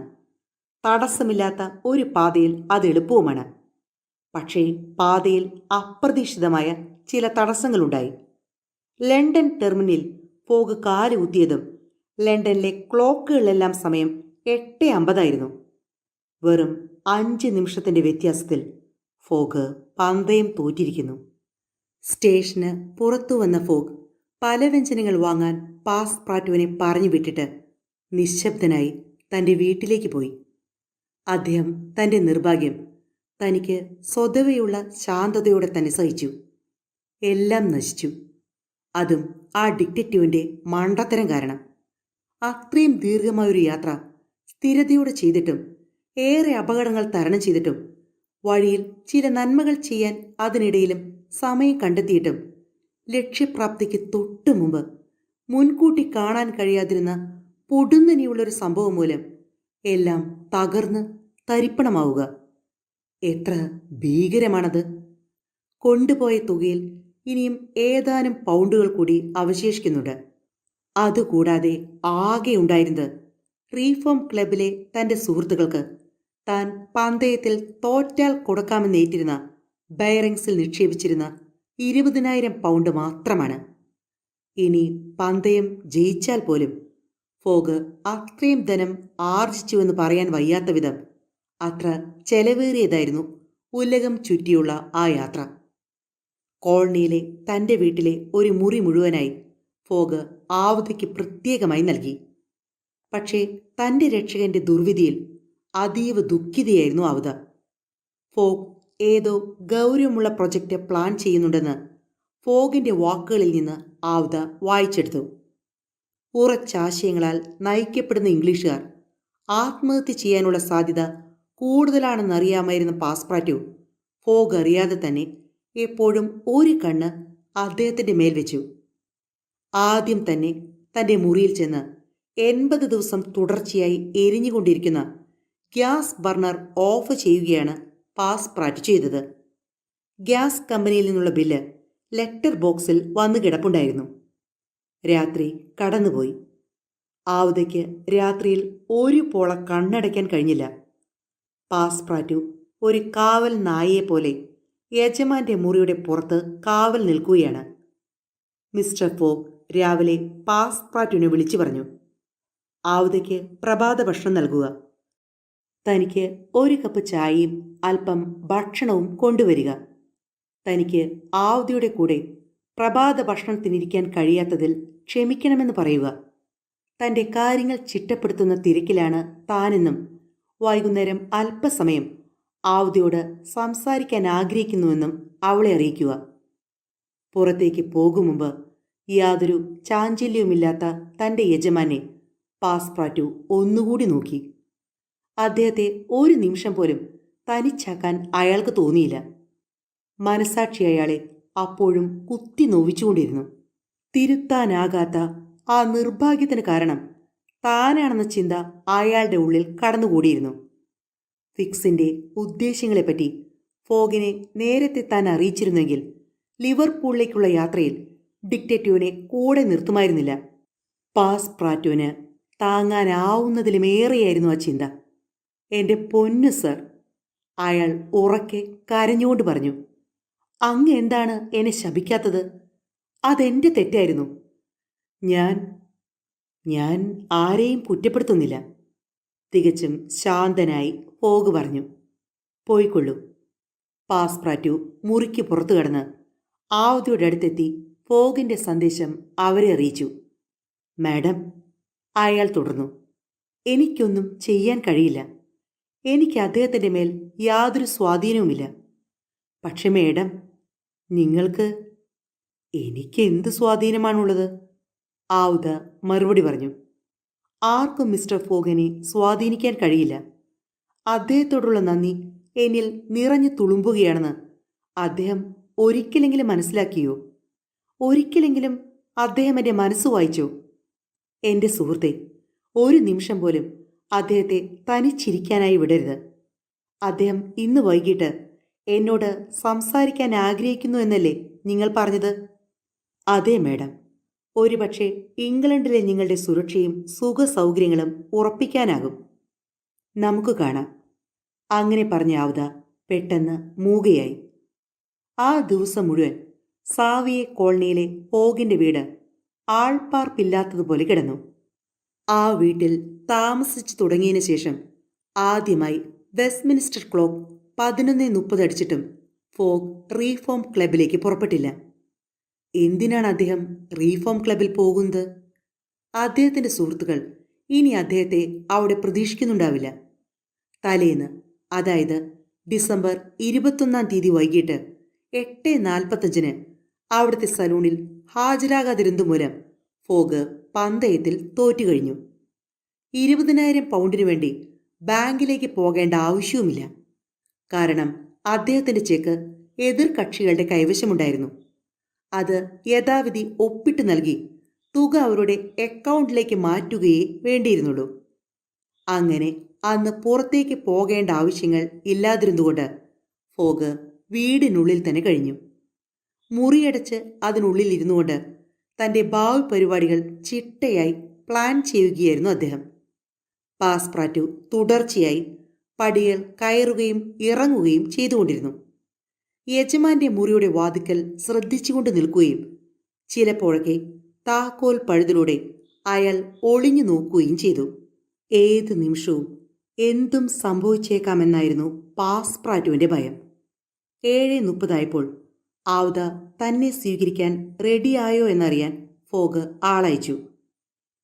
തടസ്സമില്ലാത്ത ഒരു പാതയിൽ അത് എളുപ്പവുമാണ്. പക്ഷേ പാതയിൽ അപ്രതീക്ഷിതമായ ചില തടസ്സങ്ങളുണ്ടായി. ലണ്ടൻ ടെർമിനലിൽ ഫോഗ് കാലുകുത്തിയതും ലണ്ടനിലെ ക്ലോക്കുകളിലെല്ലാം സമയം 8:50 ആയിരുന്നു. വെറും 5 നിമിഷത്തിൻ്റെ വ്യത്യാസത്തിൽ ഫോഗ് പന്തയം തോറ്റിരിക്കുന്നു. സ്റ്റേഷന് പുറത്തു വന്ന ഫോഗ് പലവ്യഞ്ജനങ്ങൾ വാങ്ങാൻ പാസ്പ്രാറ്റുവിനെ പറഞ്ഞു വിട്ടിട്ട് നിശബ്ദനായി തൻ്റെ വീട്ടിലേക്ക് പോയി. അദ്ദേഹം തൻ്റെ നിർഭാഗ്യം തനിക്ക് സ്വതവേയുള്ള ശാന്തതയോടെ തന്നെ സഹിച്ചു. എല്ലാം നശിച്ചു. അതും ആ ഡിറ്റക്റ്റീവിൻ്റെ മണ്ടത്തരം കാരണം. അത്രയും ദീർഘമായൊരു യാത്ര സ്ഥിരതയോടെ ചെയ്തിട്ടും ഏറെ അപകടങ്ങൾ തരണം ചെയ്തിട്ടും വഴിയിൽ ചില നന്മകൾ ചെയ്യാൻ അതിനിടയിലും സമയം കണ്ടെത്തിയിട്ടും ലക്ഷ്യപ്രാപ്തിക്ക് തൊട്ടു മുമ്പ് മുൻകൂട്ടി കാണാൻ കഴിയാതിരുന്ന പൊടുന്നനെയുള്ളൊരു സംഭവം മൂലം എല്ലാം തകർന്ന് തരിപ്പണമാവുക. എത്ര ഭീകരമാണത്! കൊണ്ടുപോയ തുകയിൽ ഇനിയും ഏതാനും പൗണ്ടുകൾ കൂടി അവശേഷിക്കുന്നുണ്ട്. അതുകൂടാതെ ആകെ ഉണ്ടായിരുന്നത് റീഫോം ക്ലബിലെ തൻ്റെ സുഹൃത്തുക്കൾക്ക് താൻ പന്തയത്തിൽ തോറ്റാൽ കൊടുക്കാമെന്നേറ്റിരുന്ന ബെയറിങ്സിൽ നിക്ഷേപിച്ചിരുന്ന 20,000 പൗണ്ട് മാത്രമാണ്. ഇനി പന്തയം ജയിച്ചാൽ പോലും ഫോഗ് അത്രയും ധനം ആർജിച്ചുവെന്ന് പറയാൻ വയ്യാത്ത വിധം അത്ര ചെലവേറിയതായിരുന്നു ഉലകം ചുറ്റിയുള്ള ആ യാത്ര. കോളനിയിലെ തൻ്റെ വീട്ടിലെ ഒരു മുറി മുഴുവനായി ഫോഗ് ആവതയ്ക്ക് പ്രത്യേകമായി നൽകി. പക്ഷേ തൻ്റെ രക്ഷകന്റെ ദുർവിധിയിൽ അതീവ ദുഃഖിതയായിരുന്നു ആവത. ഫോഗ് ഏതോ ഗൗരവമുള്ള പ്രൊജക്റ്റ് പ്ലാൻ ചെയ്യുന്നുണ്ടെന്ന് ഫോഗിൻ്റെ വാക്കുകളിൽ നിന്ന് ആവത വായിച്ചെടുത്തു. ഉറച്ചാശയങ്ങളാൽ നയിക്കപ്പെടുന്ന ഇംഗ്ലീഷുകാർ ആത്മഹത്യ ചെയ്യാനുള്ള സാധ്യത കൂടുതലാണെന്നറിയാമായിരുന്ന പാസ്പാർട്ടു ഫോഗ് അറിയാതെ തന്നെ എപ്പോഴും ഒരു കണ്ണ് അദ്ദേഹത്തിൻ്റെ മേൽ വെച്ചു. ആദ്യം തന്നെ തൻ്റെ മുറിയിൽ ചെന്ന് 80 ദിവസം തുടർച്ചയായി എരിഞ്ഞുകൊണ്ടിരിക്കുന്ന ഗ്യാസ് ബർണർ ഓഫ് ചെയ്യുകയാണ് പാസ്പാർട്ടു ചെയ്തത്. ഗ്യാസ് കമ്പനിയിൽ നിന്നുള്ള ബില്ല് ലെറ്റർ ബോക്സിൽ വന്നു കിടപ്പുണ്ടായിരുന്നു. രാത്രി കടന്നുപോയി. ആവതയ്ക്ക് രാത്രിയിൽ ഒരു പോള കണ്ണടയ്ക്കാൻ കഴിഞ്ഞില്ല. പാസ്പാർട്ടു ഒരു കാവൽ നായയെപ്പോലെ യജമാന്റെ മുറിയുടെ പുറത്ത് കാവൽ നിൽക്കുകയാണ്. മിസ്റ്റർ ഫോഗ് രാവിലെ പാസ്പാർട്ടുവിനെ വിളിച്ചു പറഞ്ഞു, ആവതയ്ക്ക് പ്രഭാത ഭക്ഷണം നൽകുക. തനിക്ക് ഒരു കപ്പ് ചായയും അല്പം ഭക്ഷണവും കൊണ്ടുവരിക. തനിക്ക് ആവതയുടെ കൂടെ പ്രഭാത ഭക്ഷണത്തിനിരിക്കാൻ കഴിയാത്തതിൽ ക്ഷമിക്കണമെന്ന് പറയുക. തൻ്റെ കാര്യങ്ങൾ ചിട്ടപ്പെടുത്തുന്ന തിരക്കിലാണ് താനെന്നും വൈകുന്നേരം അല്പസമയം ആവതയോട് സംസാരിക്കാൻ ആഗ്രഹിക്കുന്നുവെന്നും അവളെ അറിയിക്കുക. പുറത്തേക്ക് പോകും മുമ്പ് യാതൊരു ചാഞ്ചല്യവുമില്ലാത്ത തൻ്റെ യജമാനെ പാസ്പാർട്ടു ഒന്നുകൂടി നോക്കി. അദ്ദേഹത്തെ ഒരു നിമിഷം പോലും തനിച്ചാക്കാൻ അയാൾക്ക് തോന്നിയില്ല. മനസാക്ഷി അയാളെ അപ്പോഴും കുത്തി നോവിച്ചുകൊണ്ടിരുന്നു. തിരുത്താനാകാത്ത ആ നിർഭാഗ്യത്തിന് കാരണം താനാണെന്ന ചിന്ത അയാളുടെ ഉള്ളിൽ കടന്നുകൂടിയിരുന്നു. ഫിക്സിന്റെ ഉദ്ദേശ്യങ്ങളെപ്പറ്റി ഫോഗിനെ നേരത്തെ താൻ അറിയിച്ചിരുന്നെങ്കിൽ ലിവർപൂളിലേക്കുള്ള യാത്രയിൽ ഡിക്റ്റേറ്റീവിനെ കൂടെ നിർത്തുമായിരുന്നില്ല. പാസ്പാർട്ടുവിന് താങ്ങാനാവുന്നതിലുമേറെയായിരുന്നു ആ ചിന്ത. എൻ്റെ പൊന്നു സർ, അയാൾ ഉറക്കെ കരഞ്ഞുകൊണ്ട് പറഞ്ഞു, അങ്ങ് എന്താണ് എന്നെ ശപിക്കാത്തത്? അതെൻ്റെ തെറ്റായിരുന്നു. ഞാൻ ആരെയും കുറ്റപ്പെടുത്തുന്നില്ല. തികച്ചും ശാന്തനായി ഫോഗ് പറഞ്ഞു. പോയിക്കൊള്ളൂ. പാസ്പാർട്ടു മുറിക്ക് പുറത്തു കടന്ന് ആവതിയുടെ അടുത്തെത്തി ഫോഗിൻ്റെ സന്ദേശം അവരെ അറിയിച്ചു. മാഡം, അയാൾ തുടർന്നു, എനിക്കൊന്നും ചെയ്യാൻ കഴിയില്ല. എനിക്ക് അദ്ദേഹത്തിൻ്റെ മേൽ യാതൊരു സ്വാധീനവുമില്ല. പക്ഷെ മേഡം, നിങ്ങൾക്ക് എനിക്ക് എന്ത് സ്വാധീനമാണുള്ളത്? ആവുത മറുപടി പറഞ്ഞു. ആർക്കും മിസ്റ്റർ ഫോഗിനെ സ്വാധീനിക്കാൻ കഴിയില്ല. അദ്ദേഹത്തോടുള്ള നന്ദി എന്നിൽ നിറഞ്ഞു തുളുമ്പുകയാണെന്ന് അദ്ദേഹം ഒരിക്കലെങ്കിലും മനസ്സിലാക്കിയോ? ഒരിക്കലെങ്കിലും അദ്ദേഹം എൻ്റെ മനസ്സ് വായിച്ചോ? എൻ്റെ സുഹൃത്തെ, ഒരു നിമിഷം പോലും അദ്ദേഹത്തെ തനിച്ചിരിക്കാനായി വിടരുത്. അദ്ദേഹം ഇന്ന് വൈകിട്ട് എന്നോട് സംസാരിക്കാൻ ആഗ്രഹിക്കുന്നു എന്നല്ലേ നിങ്ങൾ പറഞ്ഞത്? അതെ മാഡം. ഒരുപക്ഷെ ഇംഗ്ലണ്ടിലെ നിങ്ങളുടെ സുരക്ഷയും സുഖ സൗകര്യങ്ങളും ഉറപ്പിക്കാനാകും. നമുക്ക് കാണാം. അങ്ങനെ പറഞ്ഞ ആവത പെട്ടെന്ന് മൂകയായി. ആ ദിവസം മുഴുവൻ സാവിയെ കോളനിയിലെ ഫോഗിൻ്റെ വീട് ആൾപ്പാർപ്പില്ലാത്തതുപോലെ കിടന്നു. ആ വീട്ടിൽ താമസിച്ചു തുടങ്ങിയതിനു ശേഷം ആദ്യമായി വെസ്റ്റ്മിനിസ്റ്റർ ക്ലോക്ക് 11:30 അടിച്ചിട്ടും ഫോഗ് റീഫോം ക്ലബിലേക്ക് പുറപ്പെട്ടില്ല. എന്തിനാണ് അദ്ദേഹം റീഫോം ക്ലബിൽ പോകുന്നത്? അദ്ദേഹത്തിൻ്റെ സുഹൃത്തുക്കൾ ഇനി അദ്ദേഹത്തെ അവിടെ പ്രതീക്ഷിക്കുന്നുണ്ടാവില്ല. തലേന്ന്, അതായത് ഡിസംബർ 21-ാം തീയതി വൈകിട്ട് 8:45 അവിടുത്തെ സലൂണിൽ ഹാജരാകാതിരുന്നതുമൂലം ഫോഗ് പന്തയത്തിൽ തോറ്റുകഴിഞ്ഞു. 20,000 പൗണ്ടിനു വേണ്ടി ബാങ്കിലേക്ക് പോകേണ്ട ആവശ്യവുമില്ല. കാരണം അദ്ദേഹത്തിൻ്റെ ചെക്ക് എതിർ കക്ഷികളുടെ കൈവശമുണ്ടായിരുന്നു. അത് യഥാവിധി ഒപ്പിട്ട് നൽകി തുക അവരുടെ അക്കൗണ്ടിലേക്ക് മാറ്റുകയേ വേണ്ടിയിരുന്നുള്ളൂ. അങ്ങനെ അന്ന് പുറത്തേക്ക് പോകേണ്ട ആവശ്യങ്ങൾ ഇല്ലാതിരുന്നുകൊണ്ട് ഫോഗ് വീടിനുള്ളിൽ തന്നെ കഴിഞ്ഞു. മുറിയടച്ച് അതിനുള്ളിൽ ഇരുന്നുകൊണ്ട് തൻ്റെ ഭാവി പരിപാടികൾ ചിട്ടയായി പ്ലാൻ ചെയ്യുകയായിരുന്നു അദ്ദേഹം. പാസ്പാർട്ടു തുടർച്ചയായി പടികൾ കയറുകയും ഇറങ്ങുകയും ചെയ്തുകൊണ്ടിരുന്നു. യജമാന്റെ മുറിയുടെ വാതിക്കൽ ശ്രദ്ധിച്ചുകൊണ്ട് നിൽക്കുകയും ചിലപ്പോഴൊക്കെ താക്കോൽ പഴുതിലൂടെ അയാൾ ഒളിഞ്ഞു നോക്കുകയും ചെയ്തു. ഏത് നിമിഷവും എന്തും സംഭവിച്ചേക്കാമെന്നായിരുന്നു പാസ്പ്രാറ്റുവിൻ്റെ ഭയം. 7:30 ആവുത തന്നെ സ്വീകരിക്കാൻ റെഡിയായോ എന്നറിയാൻ ഫോഗ് ആളയച്ചു.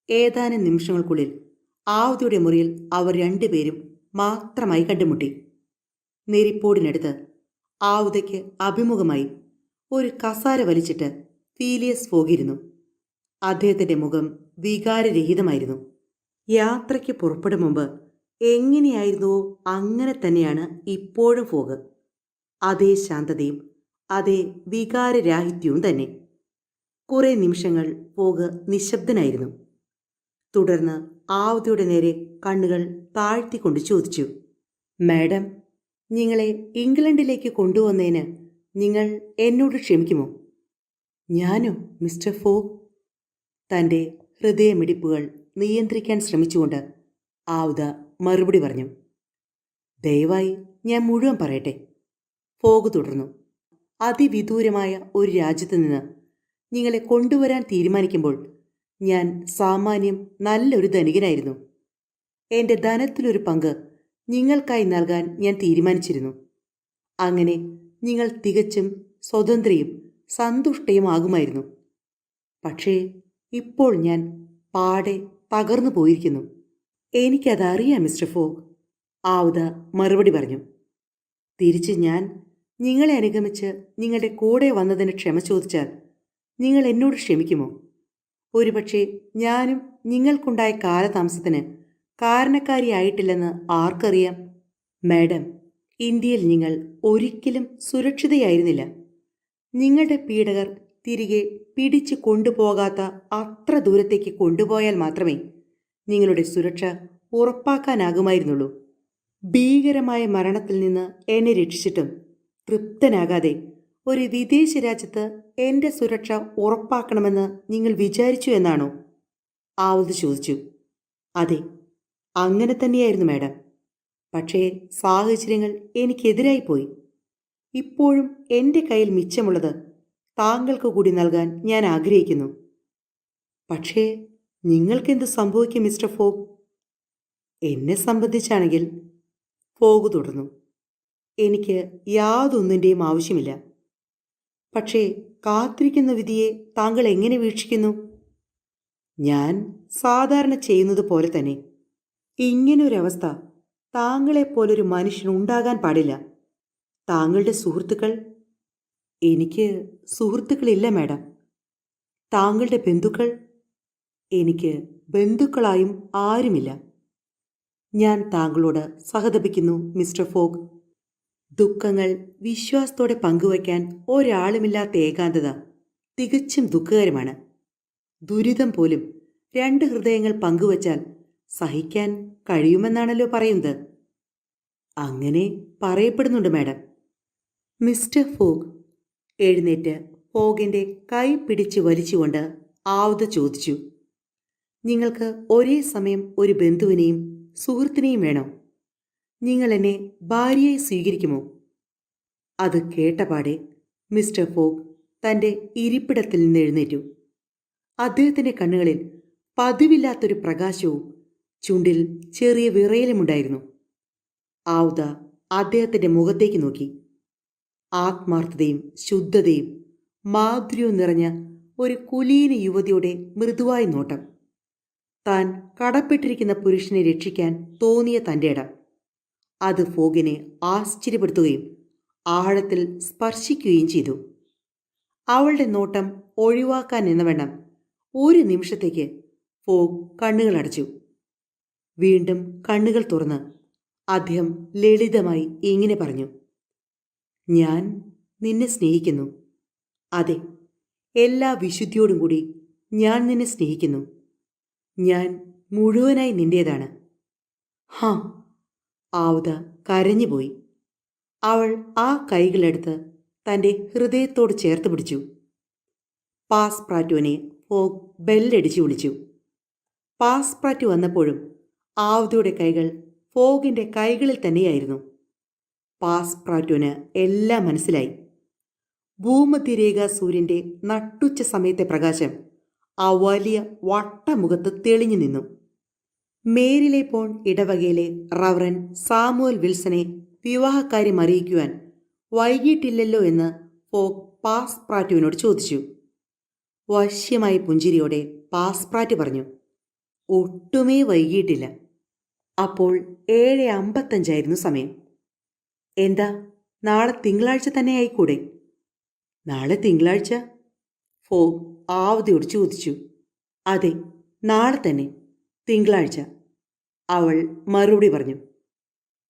ഏതാനും നിമിഷങ്ങൾക്കുള്ളിൽ ആവുതയുടെ മുറിയിൽ അവർ രണ്ടുപേരും മാത്രമായി കണ്ടുമുട്ടി. നെരിപ്പോടിനടുത്ത് ആവുതയ്ക്ക് അഭിമുഖമായി ഒരു കസാര വലിച്ചിട്ട് ഫീലിയസ് ഫോഗിരുന്നു. അദ്ദേഹത്തിൻ്റെ മുഖം വികാരരഹിതമായിരുന്നു. യാത്രയ്ക്ക് പുറപ്പെടും മുമ്പ് എങ്ങനെയായിരുന്നുവോ അങ്ങനെ തന്നെയാണ് ഇപ്പോഴും ഫോഗ്. അതേ ശാന്തതയും അതേ വികാരരാഹിത്യവും തന്നെ. കുറേ നിമിഷങ്ങൾ ഫോഗ് നിശബ്ദനായിരുന്നു. തുടർന്ന് ആവുതയുടെ നേരെ കണ്ണുകൾ താഴ്ത്തിക്കൊണ്ട് ചോദിച്ചു, മാഡം, നിങ്ങളെ ഇംഗ്ലണ്ടിലേക്ക് കൊണ്ടുവന്നതിന് നിങ്ങൾ എന്നോട് ക്ഷമിക്കുമോ? ഞാനോ മിസ്റ്റർ ഫോഗ്? തൻ്റെ ഹൃദയമിടിപ്പുകൾ നിയന്ത്രിക്കാൻ ശ്രമിച്ചുകൊണ്ട് ആവുത മറുപടി പറഞ്ഞു. ദയവായി ഞാൻ മുഴുവൻ പറയട്ടെ, ഫോഗ് തുടർന്നു. അതിവിദൂരമായ ഒരു രാജ്യത്ത് നിന്ന് നിങ്ങളെ കൊണ്ടുവരാൻ തീരുമാനിക്കുമ്പോൾ ഞാൻ സാമാന്യം നല്ലൊരു ധനികനായിരുന്നു. എൻ്റെ ധനത്തിലൊരു പങ്ക് നിങ്ങൾക്കായി നൽകാൻ ഞാൻ തീരുമാനിച്ചിരുന്നു. അങ്ങനെ നിങ്ങൾ തികച്ചും സ്വതന്ത്രയും സന്തുഷ്ടയുമാകുമായിരുന്നു. പക്ഷേ ഇപ്പോൾ ഞാൻ പാടെ തകർന്നു പോയിരിക്കുന്നു. എനിക്കതറിയാം മിസ്റ്റർ ഫോഗ്, ആവുത മറുപടി പറഞ്ഞു. തിരിച്ച് ഞാൻ നിങ്ങളെ അനുഗമിച്ച് നിങ്ങളുടെ കൂടെ വന്നതിന് ക്ഷമ ചോദിച്ചാൽ നിങ്ങൾ എന്നോട് ക്ഷമിക്കുമോ? ഒരുപക്ഷെ ഞാനും നിങ്ങൾക്കുണ്ടായ കാലതാമസത്തിന് കാരണക്കാരിയായിട്ടില്ലെന്ന് ആർക്കറിയാം? മാഡം, ഇന്ത്യയിൽ നിങ്ങൾ ഒരിക്കലും സുരക്ഷിതയായിരുന്നില്ല. നിങ്ങളുടെ പീഡകർ തിരികെ പിടിച്ചു കൊണ്ടുപോകാത്ത അത്ര ദൂരത്തേക്ക് കൊണ്ടുപോയാൽ മാത്രമേ നിങ്ങളുടെ സുരക്ഷ ഉറപ്പാക്കാനാകുമായിരുന്നുള്ളൂ. ഭീകരമായ മരണത്തിൽ നിന്ന് എന്നെ രക്ഷിച്ചിട്ടും തൃപ്തനാകാതെ ഒരു വിദേശ രാജ്യത്ത് എൻ്റെ സുരക്ഷ ഉറപ്പാക്കണമെന്ന് നിങ്ങൾ വിചാരിച്ചു എന്നാണോ? ആവുത് ചോദിച്ചു. അതെ, അങ്ങനെ തന്നെയായിരുന്നു മാഡം. പക്ഷേ സാഹചര്യങ്ങൾ എനിക്കെതിരായി പോയി. ഇപ്പോഴും എൻ്റെ കയ്യിൽ മിച്ചമുള്ളത് താങ്കൾക്ക് കൂടി നൽകാൻ ഞാൻ ആഗ്രഹിക്കുന്നു. പക്ഷേ നിങ്ങൾക്കെന്ത് സംഭവിക്കും മിസ്റ്റർ ഫോഗ്? എന്നെ സംബന്ധിച്ചാണെങ്കിൽ, ഫോഗ് തുടർന്നു, എനിക്ക് യാതൊന്നിൻ്റെയും ആവശ്യമില്ല. പക്ഷേ കാത്തിരിക്കുന്ന വിധിയെ താങ്കൾ എങ്ങനെ വീക്ഷിക്കുന്നു? ഞാൻ സാധാരണ ചെയ്യുന്നത് പോലെ തന്നെ. ഇങ്ങനൊരവസ്ഥ താങ്കളെപ്പോലൊരു മനുഷ്യനുണ്ടാകാൻ പാടില്ല. താങ്കളുടെ സുഹൃത്തുക്കൾ? എനിക്ക് സുഹൃത്തുക്കളില്ല മാഡം. താങ്കളുടെ ബന്ധുക്കൾ? എനിക്ക് ബന്ധുക്കളായും ആരുമില്ല. ഞാൻ താങ്കളോട് സഹതപിക്കുന്നു മിസ്റ്റർ ഫോഗ്. ദുഃഖങ്ങൾ വിശ്വാസത്തോടെ പങ്കുവയ്ക്കാൻ ഒരാളുമില്ലാത്ത ഏകാന്തത തികച്ചും ദുഃഖകരമാണ്. ദുരിതം പോലും രണ്ട് ഹൃദയങ്ങൾ പങ്കുവച്ചാൽ സഹിക്കാൻ കഴിയുമെന്നാണല്ലോ പറയുന്നത്. അങ്ങനെ പറയപ്പെടുന്നുണ്ട് മാഡം. മിസ്റ്റർ ഫോഗ് എഴുന്നേറ്റ് ഫോഗിൻ്റെ കൈ പിടിച്ച് വലിച്ചുകൊണ്ട് ആവുത ചോദിച്ചു, നിങ്ങൾക്ക് ഒരേ സമയം ഒരു ബന്ധുവിനെയും സുഹൃത്തിനെയും വേണോ? നിങ്ങൾ എന്നെ ഭാര്യയായി സ്വീകരിക്കുമോ? അത് കേട്ടപാടെ മിസ്റ്റർ ഫോഗ് തൻ്റെ ഇരിപ്പിടത്തിൽ നിന്ന് എഴുന്നേറ്റു. അദ്ദേഹത്തിൻ്റെ കണ്ണുകളിൽ പതിവില്ലാത്തൊരു പ്രകാശവും ചുണ്ടിൽ ചെറിയ വിറയലുമുണ്ടായിരുന്നു. ആവുത അദ്ദേഹത്തിൻ്റെ മുഖത്തേക്ക് നോക്കി. ആത്മാർത്ഥതയും ശുദ്ധതയും മാധുര്യവും നിറഞ്ഞ ഒരു കുലീന യുവതിയുടെ മൃദുവായ നോട്ടം. താൻ കടപ്പെട്ടിരിക്കുന്ന പുരുഷനെ രക്ഷിക്കാൻ തോന്നിയ തൻ്റെ ഇടം. അത് ഫോഗിനെ ആശ്ചര്യപ്പെടുത്തുകയും ആഴത്തിൽ സ്പർശിക്കുകയും ചെയ്തു. അവളുടെ നോട്ടം ഒഴിവാക്കാൻ എന്നവണ്ണം ഒരു നിമിഷത്തേക്ക് ഫോഗ് കണ്ണുകൾ അടച്ചു. വീണ്ടും കണ്ണുകൾ തുറന്ന് അദ്ദേഹം ലളിതമായി ഇങ്ങനെ പറഞ്ഞു, ഞാൻ നിന്നെ സ്നേഹിക്കുന്നു. അതെ, എല്ലാ വിശുദ്ധിയോടും കൂടി ഞാൻ നിന്നെ സ്നേഹിക്കുന്നു. ഞാൻ മുഴുവനായി നിന്റേതാണ്. ഹാ, ആവുത കരഞ്ഞുപോയി. അവൾ ആ കൈകളെടുത്ത് തൻ്റെ ഹൃദയത്തോട് ചേർത്ത് പിടിച്ചു. പാസ്പ്രാറ്റുവിനെ ഫോഗ് ബെല്ലടിച്ച് വിളിച്ചു. പാസ്പ്രാറ്റു വന്നപ്പോഴും ആവുതയുടെ കൈകൾ ഫോഗിൻ്റെ കൈകളിൽ തന്നെയായിരുന്നു. പാസ്പ്രാറ്റുവിന് എല്ലാം മനസ്സിലായി. ഭൂമധ്യരേഖ സൂര്യൻ്റെ നട്ടുച്ച സമയത്തെ പ്രകാശം ആ വലിയ വട്ടമുഖത്ത് തെളിഞ്ഞു നിന്നു. മേരിലെ പോൺ ഇടവകയിലെ റവറൻ സാമുവൽ വിൽസനെ വിവാഹക്കാര്യം അറിയിക്കുവാൻ വൈകിട്ടില്ലല്ലോ എന്ന് ഫോഗ് പാസ്പ്രാറ്റുവിനോട് ചോദിച്ചു. വശ്യമായ പുഞ്ചിരിയോടെ പാസ്പ്രാറ്റ് പറഞ്ഞു, ഒട്ടുമേ വൈകിയിട്ടില്ല. അപ്പോൾ 7:55 സമയം. എന്താ, നാളെ തിങ്കളാഴ്ച തന്നെ ആയിക്കൂടെ? നാളെ തിങ്കളാഴ്ച? ഫോഗ് ആവതിയോട് ചോദിച്ചു. അതെ, നാളെ തന്നെ തിങ്കളാഴ്ച, അവൾ മറുപടി പറഞ്ഞു.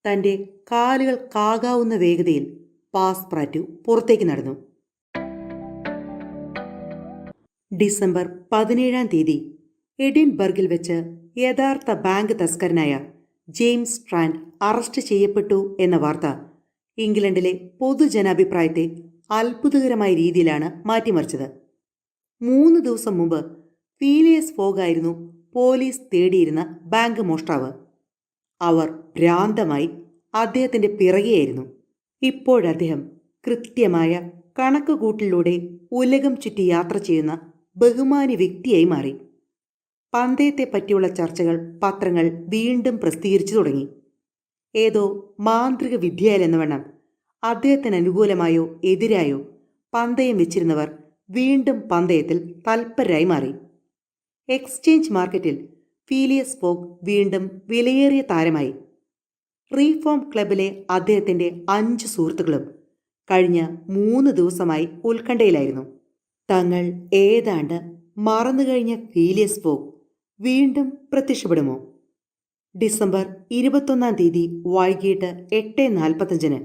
തൻ്റെ കാലുകൾ കാകാവുന്ന വേഗതയിൽ പാസ്പ്രാറ്റു പുറത്തേക്ക് നടന്നു. ഡിസംബർ 17 എഡിൻബർഗിൽ വെച്ച് യഥാർത്ഥ ബാങ്ക് തസ്കരനായ ജെയിംസ് സ്ട്രാൻഡ് അറസ്റ്റ് ചെയ്യപ്പെട്ടു എന്ന വാർത്ത ഇംഗ്ലണ്ടിലെ പൊതുജനാഭിപ്രായത്തെ അത്ഭുതകരമായ രീതിയിലാണ് മാറ്റിമറിച്ചത്. 3 ദിവസം മുമ്പ് ഫീലിയസ് ഫോഗായിരുന്നു പോലീസ് തേടിയിരുന്ന ബാങ്ക് മോഷ്ടാവ്. അവർ ഭ്രാന്തമായി അദ്ദേഹത്തിൻ്റെ പിറകെയായിരുന്നു. ഇപ്പോഴദ്ദേഹം കൃത്യമായ കണക്കുകൂട്ടലിലൂടെ ഉലകം ചുറ്റി യാത്ര ചെയ്യുന്ന ബഹുമാന്യ വ്യക്തിയായി മാറി. പന്തയത്തെ പറ്റിയുള്ള ചർച്ചകൾ പത്രങ്ങൾ വീണ്ടും പ്രസിദ്ധീകരിച്ചു തുടങ്ങി. ഏതോ മാന്ത്രിക വിദ്യയിലെന്ന വണ്ണം അദ്ദേഹത്തിന് അനുകൂലമായോ എതിരായോ പന്തയം വെച്ചിരുന്നവർ വീണ്ടും പന്തയത്തിൽ തൽപരരായി മാറി. എക്സ്ചേഞ്ച് മാർക്കറ്റിൽ ഫീലിയസ് ഫോഗ് വീണ്ടും വിലയേറിയ താരമായി. റീഫോം ക്ലബിലെ അദ്ദേഹത്തിൻ്റെ 5 സുഹൃത്തുക്കളും കഴിഞ്ഞ 3 ദിവസമായി ഉത്കണ്ഠയിലായിരുന്നു. തങ്ങൾ ഏതാണ്ട് മറന്നുകഴിഞ്ഞ ഫീലിയസ് ഫോഗ് വീണ്ടും പ്രത്യക്ഷപ്പെടുമോ? ഡിസംബർ 21 വൈകിട്ട് 8:45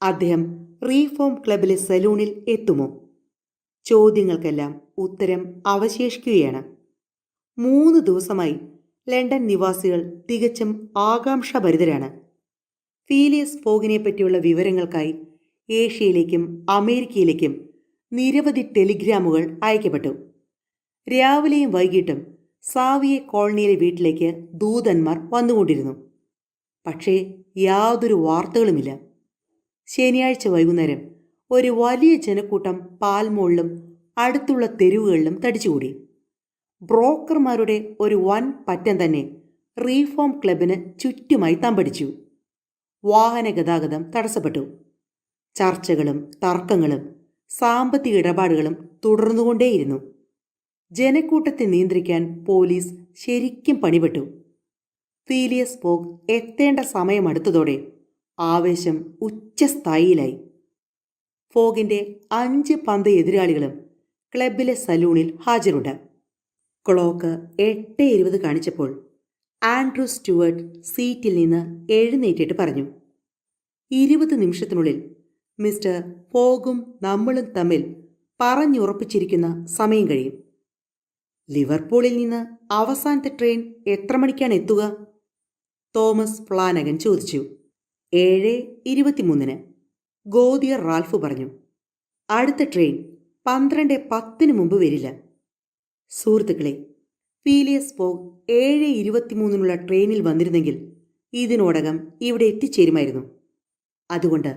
അദ്ദേഹം റീഫോം ക്ലബിലെ സലൂണിൽ എത്തുമോ? ചോദ്യങ്ങൾക്കെല്ലാം ഉത്തരം അവശേഷിക്കുകയാണ്. 3 ദിവസമായി ലണ്ടൻ നിവാസികൾ തികച്ചും ആകാംക്ഷാഭരിതരാണ്. ഫീലിയസ് ഫോഗിനെ പറ്റിയുള്ള വിവരങ്ങൾക്കായി ഏഷ്യയിലേക്കും അമേരിക്കയിലേക്കും നിരവധി ടെലിഗ്രാമുകൾ അയക്കപ്പെട്ടു. രാവിലെയും വൈകിട്ടും സാവിയെ കോളനിയിലെ വീട്ടിലേക്ക് ദൂതന്മാർ വന്നുകൊണ്ടിരുന്നു. പക്ഷേ യാതൊരു വാർത്തകളുമില്ല. ശനിയാഴ്ച വൈകുന്നേരം ഒരു വലിയ ജനക്കൂട്ടം പാൽമോളിലും അടുത്തുള്ള തെരുവുകളിലും തടിച്ചുകൂടി. ബ്രോക്കർമാരുടെ ഒരു വൻ പറ്റം തന്നെ റീഫോം ക്ലബിന് ചുറ്റുമായി തമ്പടിച്ചു. വാഹന ഗതാഗതം തടസ്സപ്പെട്ടു. ചർച്ചകളും തർക്കങ്ങളും സാമ്പത്തിക ഇടപാടുകളും തുടർന്നുകൊണ്ടേയിരുന്നു. ജനക്കൂട്ടത്തെ നിയന്ത്രിക്കാൻ പോലീസ് ശരിക്കും പണിപ്പെട്ടു. ഫീലിയസ് ഫോഗ് എത്തേണ്ട സമയമടുത്തതോടെ ആവേശം ഉച്ചസ്ഥായിയിലായി. ഫോഗിൻ്റെ 5 പന്ത് എതിരാളികളും ക്ലബിലെ സലൂണിൽ ഹാജരുണ്ട്. ക്ലോക്ക് 8:20 കാണിച്ചപ്പോൾ ആൻഡ്രൂ സ്റ്റുവർട്ട് സീറ്റിൽ നിന്ന് എഴുന്നേറ്റിട്ട് പറഞ്ഞു, 20 നിമിഷത്തിനുള്ളിൽ മിസ്റ്റർ ഫോഗും നമ്മളും തമ്മിൽ പറഞ്ഞുറപ്പിച്ചിരിക്കുന്ന സമയം കഴിയും. ലിവർപൂളിൽ നിന്ന് അവസാനത്തെ ട്രെയിൻ എത്ര മണിക്കാണ് എത്തുക? തോമസ് ഫ്ലാനഗൻ ചോദിച്ചു. 7:23 ഗോദിയർ റാൽഫ് പറഞ്ഞു. അടുത്ത ട്രെയിൻ 12:10 മുമ്പ് വരില്ല. സുഹൃത്തുക്കളെ, ഫീലിയസ് ഫോഗ് 7:23 ട്രെയിനിൽ വന്നിരുന്നെങ്കിൽ ഇതിനോടകം ഇവിടെ എത്തിച്ചേരുമായിരുന്നു. അതുകൊണ്ട്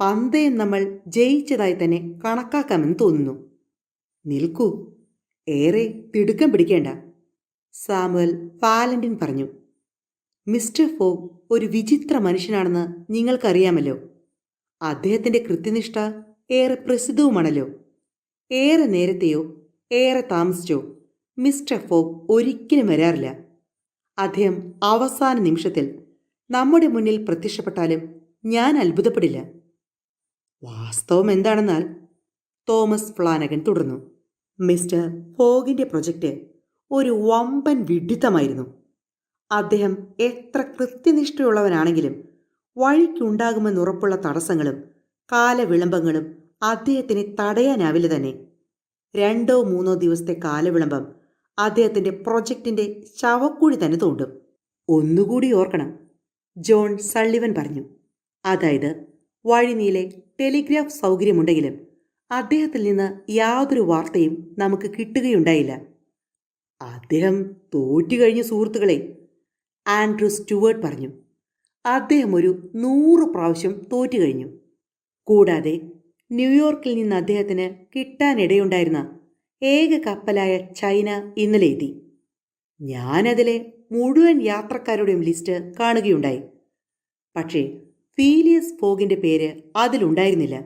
പന്തയം നമ്മൾ ജയിച്ചതായി തന്നെ കണക്കാക്കാമെന്ന് തോന്നുന്നു. നിൽക്കൂ, ഏറെ തിടുക്കം പിടിക്കേണ്ട, സാമുവൽ വാലന്റിൻ പറഞ്ഞു. മിസ്റ്റർ ഫോഗ് ഒരു വിചിത്ര മനുഷ്യനാണെന്ന് നിങ്ങൾക്കറിയാമല്ലോ. അദ്ദേഹത്തിൻ്റെ കൃത്യനിഷ്ഠ ഏറെ പ്രസിദ്ധവുമാണല്ലോ. ഏറെ നേരത്തെയോ ഏറെ താമസിച്ചോ മിസ്റ്റർ ഫോഗ് ഒരിക്കലും വരാറില്ല. അദ്ദേഹം അവസാന നിമിഷത്തിൽ നമ്മുടെ മുന്നിൽ പ്രത്യക്ഷപ്പെട്ടാലും ഞാൻ അത്ഭുതപ്പെടില്ല. വാസ്തവം എന്താണെന്നാൽ, തോമസ് ഫ്ലാനഗൻ തുടർന്നു, മിസ്റ്റർ ഫോഗിൻ്റെ പ്രൊജക്റ്റ് ഒരു വമ്പൻ വിഡ്ഢിത്തമായിരുന്നു. അദ്ദേഹം എത്ര കൃത്യനിഷ്ഠയുള്ളവനാണെങ്കിലും വഴിക്കുണ്ടാകുമെന്നുറപ്പുള്ള തടസ്സങ്ങളും കാലവിളംബങ്ങളും അദ്ദേഹത്തിന് തടയാനാവില്ല തന്നെ. 2-3 ദിവസത്തെ കാലവിളംബം അദ്ദേഹത്തിൻ്റെ പ്രൊജക്റ്റിൻ്റെ ശവക്കുഴി തന്നെ തോണ്ടും. ഒന്നുകൂടി ഓർക്കണം, ജോൺ സള്ളിവൻ പറഞ്ഞു. അതായത് വഴിനീളെ ടെലിഗ്രാഫ് സൗകര്യമുണ്ടെങ്കിലും അദ്ദേഹത്തിൽ നിന്ന് യാതൊരു വാർത്തയും നമുക്ക് കിട്ടുകയുണ്ടായില്ല. അദ്ദേഹം തോറ്റുകഴിഞ്ഞ സുഹൃത്തുക്കളെ, ആൻഡ്രൂ സ്റ്റുവർട്ട് പറഞ്ഞു. അദ്ദേഹം ഒരു 100 പ്രാവശ്യം തോറ്റുകഴിഞ്ഞു. കൂടാതെ ന്യൂയോർക്കിൽ നിന്ന് അദ്ദേഹത്തിന് കിട്ടാനിടയുണ്ടായിരുന്ന ഏക കപ്പലായ ചൈന ഇന്നലെ എത്തി. ഞാനതിലെ മുഴുവൻ യാത്രക്കാരുടെയും ലിസ്റ്റ് കാണുകയുണ്ടായി. പക്ഷേ ഫീലിയസ് ഫോഗിൻ്റെ പേര് അതിലുണ്ടായിരുന്നില്ല.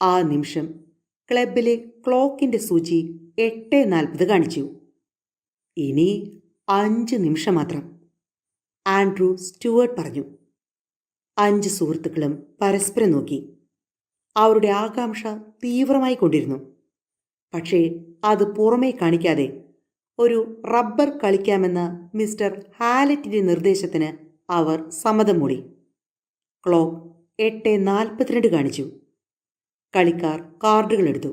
ആ നിമിഷം ക്ലബിലെ ക്ലോക്കിൻ്റെ സൂചി 8:40 കാണിച്ചു. ഇനി 5 നിമിഷം മാത്രം, ആൻഡ്രൂ സ്റ്റുവർട്ട് പറഞ്ഞു. 5 സുഹൃത്തുക്കളും പരസ്പരം നോക്കി. അവരുടെ ആകാംക്ഷ തീവ്രമായി കൊണ്ടിരുന്നു. പക്ഷേ അത് പുറമേ കാണിക്കാതെ ഒരു റബ്ബർ കളിക്കാമെന്ന മിസ്റ്റർ ഹാലറ്റിൻ്റെ നിർദ്ദേശത്തിന് അവർ സമ്മതം മൂളി. ക്ലോക്ക് 8:42 കാണിച്ചു. കളിക്കാർ കാർഡുകൾ എടുത്തു.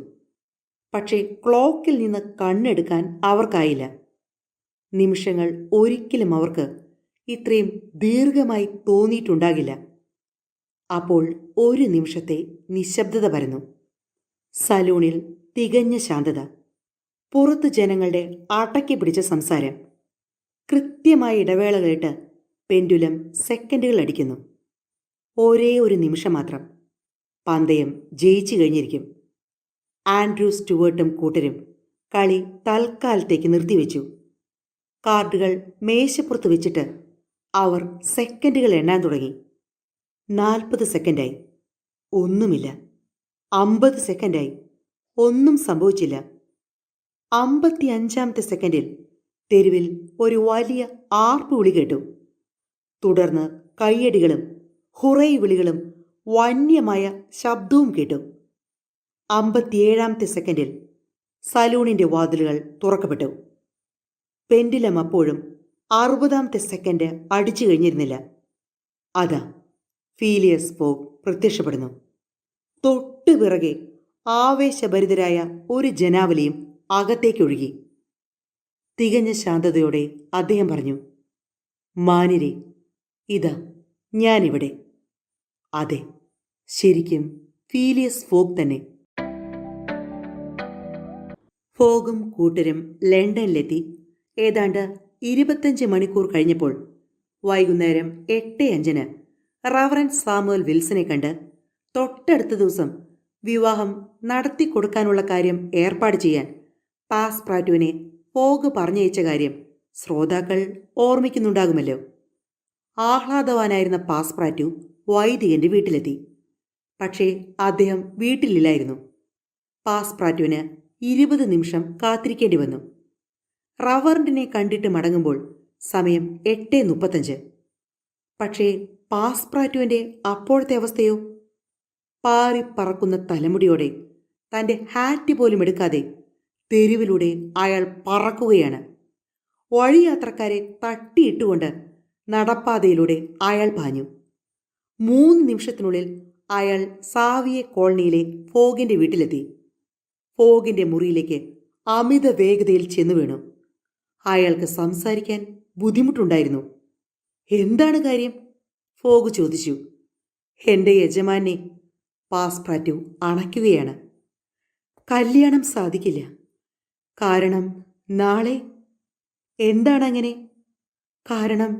പക്ഷേ ക്ലോക്കിൽ നിന്ന് കണ്ണെടുക്കാൻ അവർക്കായില്ല. നിമിഷങ്ങൾ ഒരിക്കലും അവർക്ക് ഇത്രയും ദീർഘമായി തോന്നിയിട്ടുണ്ടാകില്ല. അപ്പോൾ ഒരു നിമിഷത്തെ നിശബ്ദത പരന്നു. സലൂണിൽ തികഞ്ഞ ശാന്തത. പുറത്ത് ജനങ്ങളുടെ അടക്കി പിടിച്ച സംസാരം. കൃത്യമായ ഇടവേളകളിട്ട് പെൻഡുലം സെക്കൻഡുകൾ അടിക്കുന്നു. ഒരേ ഒരു നിമിഷം മാത്രം. പന്തയം ജയിച്ചു കഴിഞ്ഞിരിക്കും. ആൻഡ്രൂ സ്റ്റുവർട്ടും കൂട്ടരും കളി തൽക്കാലത്തേക്ക് നിർത്തിവെച്ചു. കാർഡുകൾ മേശപ്പുറത്ത് വെച്ചിട്ട് അവർ സെക്കൻഡുകൾ എണ്ണാൻ തുടങ്ങി. 40 സെക്കൻഡായി, ഒന്നുമില്ല. 50 സെക്കൻഡായി, ഒന്നും സംഭവിച്ചില്ല. 55-ാമത്തെ സെക്കൻഡിൽ തെരുവിൽ ഒരു വലിയ ആർപ്പ് വിളി കേട്ടു. തുടർന്ന് കയ്യടികളും ഹുറൈ വിളികളും വന്യമായ ശബ്ദവും കേട്ടു. 57-ാമത്തെ സെക്കൻഡിൽ സലൂണിൻ്റെ വാതിലുകൾ തുറക്കപ്പെട്ടു. പെൻഡുലം അപ്പോഴും 60-ാമത്തെ സെക്കൻഡ് അടിച്ചു കഴിഞ്ഞിരുന്നില്ല. അതാ ഫീലിയസ് ഫോഗ് പ്രത്യക്ഷപ്പെടുന്നു. തൊട്ടു പിറകെ ആവേശഭരിതരായ ഒരു ജനാവലിയും അകത്തേക്കൊഴുകി. തികഞ്ഞ ശാന്തതയോടെ അദ്ദേഹം പറഞ്ഞു, മാനിരെ, ഇതാ ഞാനിവിടെ. അതെ, ശരിക്കും ഫീലിയസ് ഫോഗ് തന്നെ. ഫോഗും കൂട്ടരും ലണ്ടനിലെത്തി. ഏതാണ്ട് 25 മണിക്കൂർ കഴിഞ്ഞപ്പോൾ വൈകുന്നേരം 8:05 റവറൻഡ് സാമുവൽ വിൽസനെ കണ്ട് തൊട്ടടുത്ത ദിവസം വിവാഹം നടത്തിക്കൊടുക്കാനുള്ള കാര്യം ഏർപ്പാട് ചെയ്യാൻ പാസ്പ്രാറ്റുവിനെ ഫോഗ് പറഞ്ഞയച്ച കാര്യം ശ്രോതാക്കൾ ഓർമ്മിക്കുന്നുണ്ടാകുമല്ലോ. ആഹ്ലാദവാനായിരുന്ന പാസ്പ്രാറ്റു വൈദികന്റെ വീട്ടിലെത്തി. പക്ഷേ അദ്ദേഹം വീട്ടിലില്ലായിരുന്നു. പാസ്പ്രാറ്റുവിന് 20 നിമിഷം കാത്തിരിക്കേണ്ടി വന്നു. റവറൻഡിനെ കണ്ടിട്ട് മടങ്ങുമ്പോൾ സമയം 8:35. പക്ഷേ പാസ്പ്രാറ്റുവിൻ്റെ അപ്പോഴത്തെ അവസ്ഥയോ? പാറിപ്പറക്കുന്ന തലമുടിയോടെ തൻ്റെ ഹാറ്റ് പോലും എടുക്കാതെ തെരുവിലൂടെ അയാൾ പറക്കുകയാണ്. വഴിയാത്രക്കാരെ തട്ടിയിട്ടുകൊണ്ട് നടപ്പാതയിലൂടെ അയാൾ പാഞ്ഞു. 3 നിമിഷത്തിനുള്ളിൽ അയാൾ സാവിയെ കോളനിയിലെ ഫോഗിൻ്റെ വീട്ടിലെത്തി. ഫോഗിൻ്റെ മുറിയിലേക്ക് അമിത വേഗതയിൽ ചെന്നു വീണു. അയാൾക്ക് സംസാരിക്കാൻ ബുദ്ധിമുട്ടുണ്ടായിരുന്നു. എന്താണ് കാര്യം? ഫോഗ് ചോദിച്ചു. എൻ്റെ യജമാനെ, പാസ്പ്രാറ്റു അണയ്ക്കുകയാണ്. കല്യാണം സാധിക്കില്ല. കാരണം നാളെ. എന്താണങ്ങനെ? കാരണം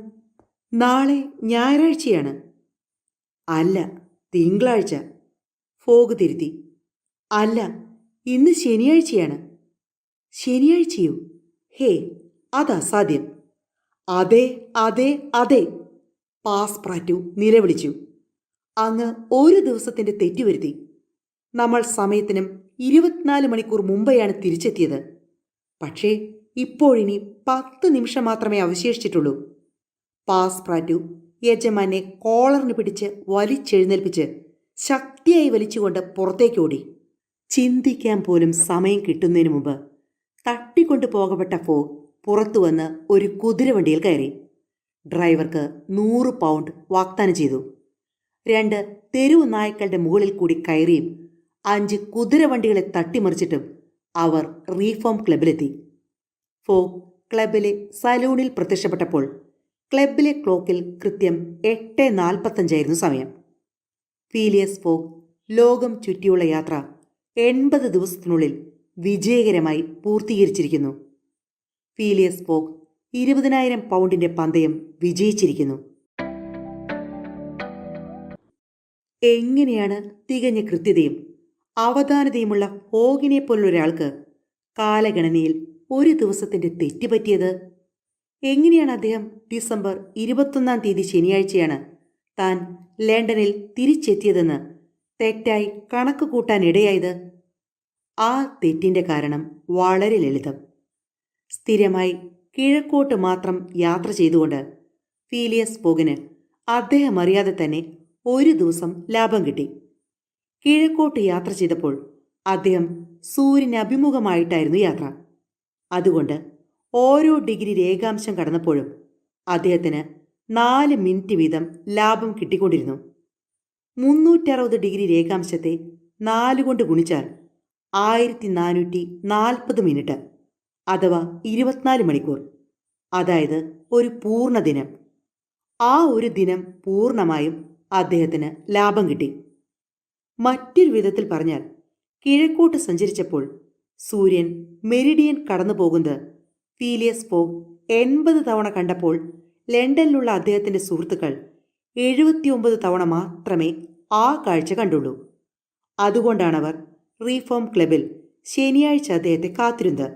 നാളെ ഞായറാഴ്ചയാണ്. അല്ല, തിങ്കളാഴ്ച. ഫോഗ് തിരുത്തി. അല്ല, ഇന്ന് ശനിയാഴ്ചയാണ്. ശനിയാഴ്ചയോ? ഹേ, അതസാധ്യം. അതെ അതെ അതെ, പാസ്പ്രാറ്റു നിലവിളിച്ചു. അങ്ങ് ഒരു ദിവസത്തിൻ്റെ തെറ്റുവരുത്തി. നമ്മൾ സമയത്തിനും 24 മണിക്കൂർ മുമ്പെയാണ് തിരിച്ചെത്തിയത്. പക്ഷേ ഇപ്പോഴിനി 10 നിമിഷം മാത്രമേ അവശേഷിച്ചിട്ടുള്ളൂ. പാസ്പ്രാറ്റു യജമാനെ കോളറിന് പിടിച്ച് വലിച്ചെഴുന്നേൽപ്പിച്ച് ശക്തിയായി വലിച്ചുകൊണ്ട് പുറത്തേക്കോടി. ചിന്തിക്കാൻ പോലും സമയം കിട്ടുന്നതിന് മുമ്പ് തട്ടിക്കൊണ്ടു പോകപ്പെട്ട ഫോഗ് പുറത്തു വന്ന് ഒരു കുതിരവണ്ടിയിൽ കയറി. ഡ്രൈവർക്ക് 100 പൗണ്ട് വാഗ്ദാനം ചെയ്തു. 2 തെരുവു നായ്ക്കളുടെ മുകളിൽ കൂടി കയറിയും 5 കുതിരവണ്ടികളെ തട്ടിമറിച്ചിട്ടും അവർ റീഫോം ക്ലബിലെത്തി. ഫോഗ് ക്ലബിലെ സലൂണിൽ പ്രത്യക്ഷപ്പെട്ടപ്പോൾ ക്ലബിലെ ക്ലോക്കിൽ കൃത്യം 8:45 സമയം. ഫീലിയസ് ഫോഗ് ലോകം ചുറ്റിയുള്ള യാത്ര 80 ദിവസത്തിനുള്ളിൽ വിജയകരമായി പൂർത്തീകരിച്ചിരിക്കുന്നു. Phileas fog 20,000 പൗണ്ടിൻ്റെ പന്തയം വിജയിച്ചിരിക്കുന്നു. എങ്ങനെയാണ് തികഞ്ഞ കൃത്യതയും അവധാനതയുമുള്ള ഫോഗിനെ പോലുള്ളൊരാൾക്ക് കാലഗണനയിൽ ഒരു ദിവസത്തിൻ്റെ തെറ്റ് പറ്റിയത്? എങ്ങനെയാണ് അദ്ദേഹം ഡിസംബർ 21-ാം തീയതി ശനിയാഴ്ചയാണ് താൻ ലണ്ടനിൽ തിരിച്ചെത്തിയതെന്ന് തെറ്റായി കണക്ക് കൂട്ടാനിടയായത്? ആ തെറ്റിൻ്റെ കാരണം വളരെ ലളിതം. സ്ഥിരമായി കിഴക്കോട്ട് മാത്രം യാത്ര ചെയ്തുകൊണ്ട് ഫീലിയസ് ഫോഗിന് അദ്ദേഹം അറിയാതെ തന്നെ ഒരു ദിവസം ലാഭം കിട്ടി. കിഴക്കോട്ട് യാത്ര ചെയ്തപ്പോൾ അദ്ദേഹം സൂര്യന് അഭിമുഖമായിട്ടായിരുന്നു യാത്ര. അതുകൊണ്ട് ഓരോ ഡിഗ്രി രേഖാംശം കടന്നപ്പോഴും അദ്ദേഹത്തിന് 4 മിനിറ്റ് വീതം ലാഭം കിട്ടിക്കൊണ്ടിരുന്നു. 360 ഡിഗ്രി രേഖാംശത്തെ 4 കൊണ്ട് ഗുണിച്ചാൽ 1440 മിനിറ്റ്, അഥവാ 24 മണിക്കൂർ, അതായത് ഒരു പൂർണ്ണ ദിനം. ആ ഒരു ദിനം പൂർണ്ണമായും അദ്ദേഹത്തിന് ലാഭം കിട്ടി. മറ്റൊരു വിധത്തിൽ പറഞ്ഞാൽ, കിഴക്കോട്ട് സഞ്ചരിച്ചപ്പോൾ സൂര്യൻ മെരിഡിയൻ കടന്നു പോകുന്നത് ഫീലിയസ് ഫോഗ് 80 തവണ കണ്ടപ്പോൾ ലണ്ടനിലുള്ള അദ്ദേഹത്തിൻ്റെ സുഹൃത്തുക്കൾ 79 തവണ മാത്രമേ ആ കാഴ്ച കണ്ടുള്ളൂ. അതുകൊണ്ടാണവർ റീഫോം ക്ലബിൽ ശനിയാഴ്ച അദ്ദേഹത്തെ കാത്തിരുന്നത്.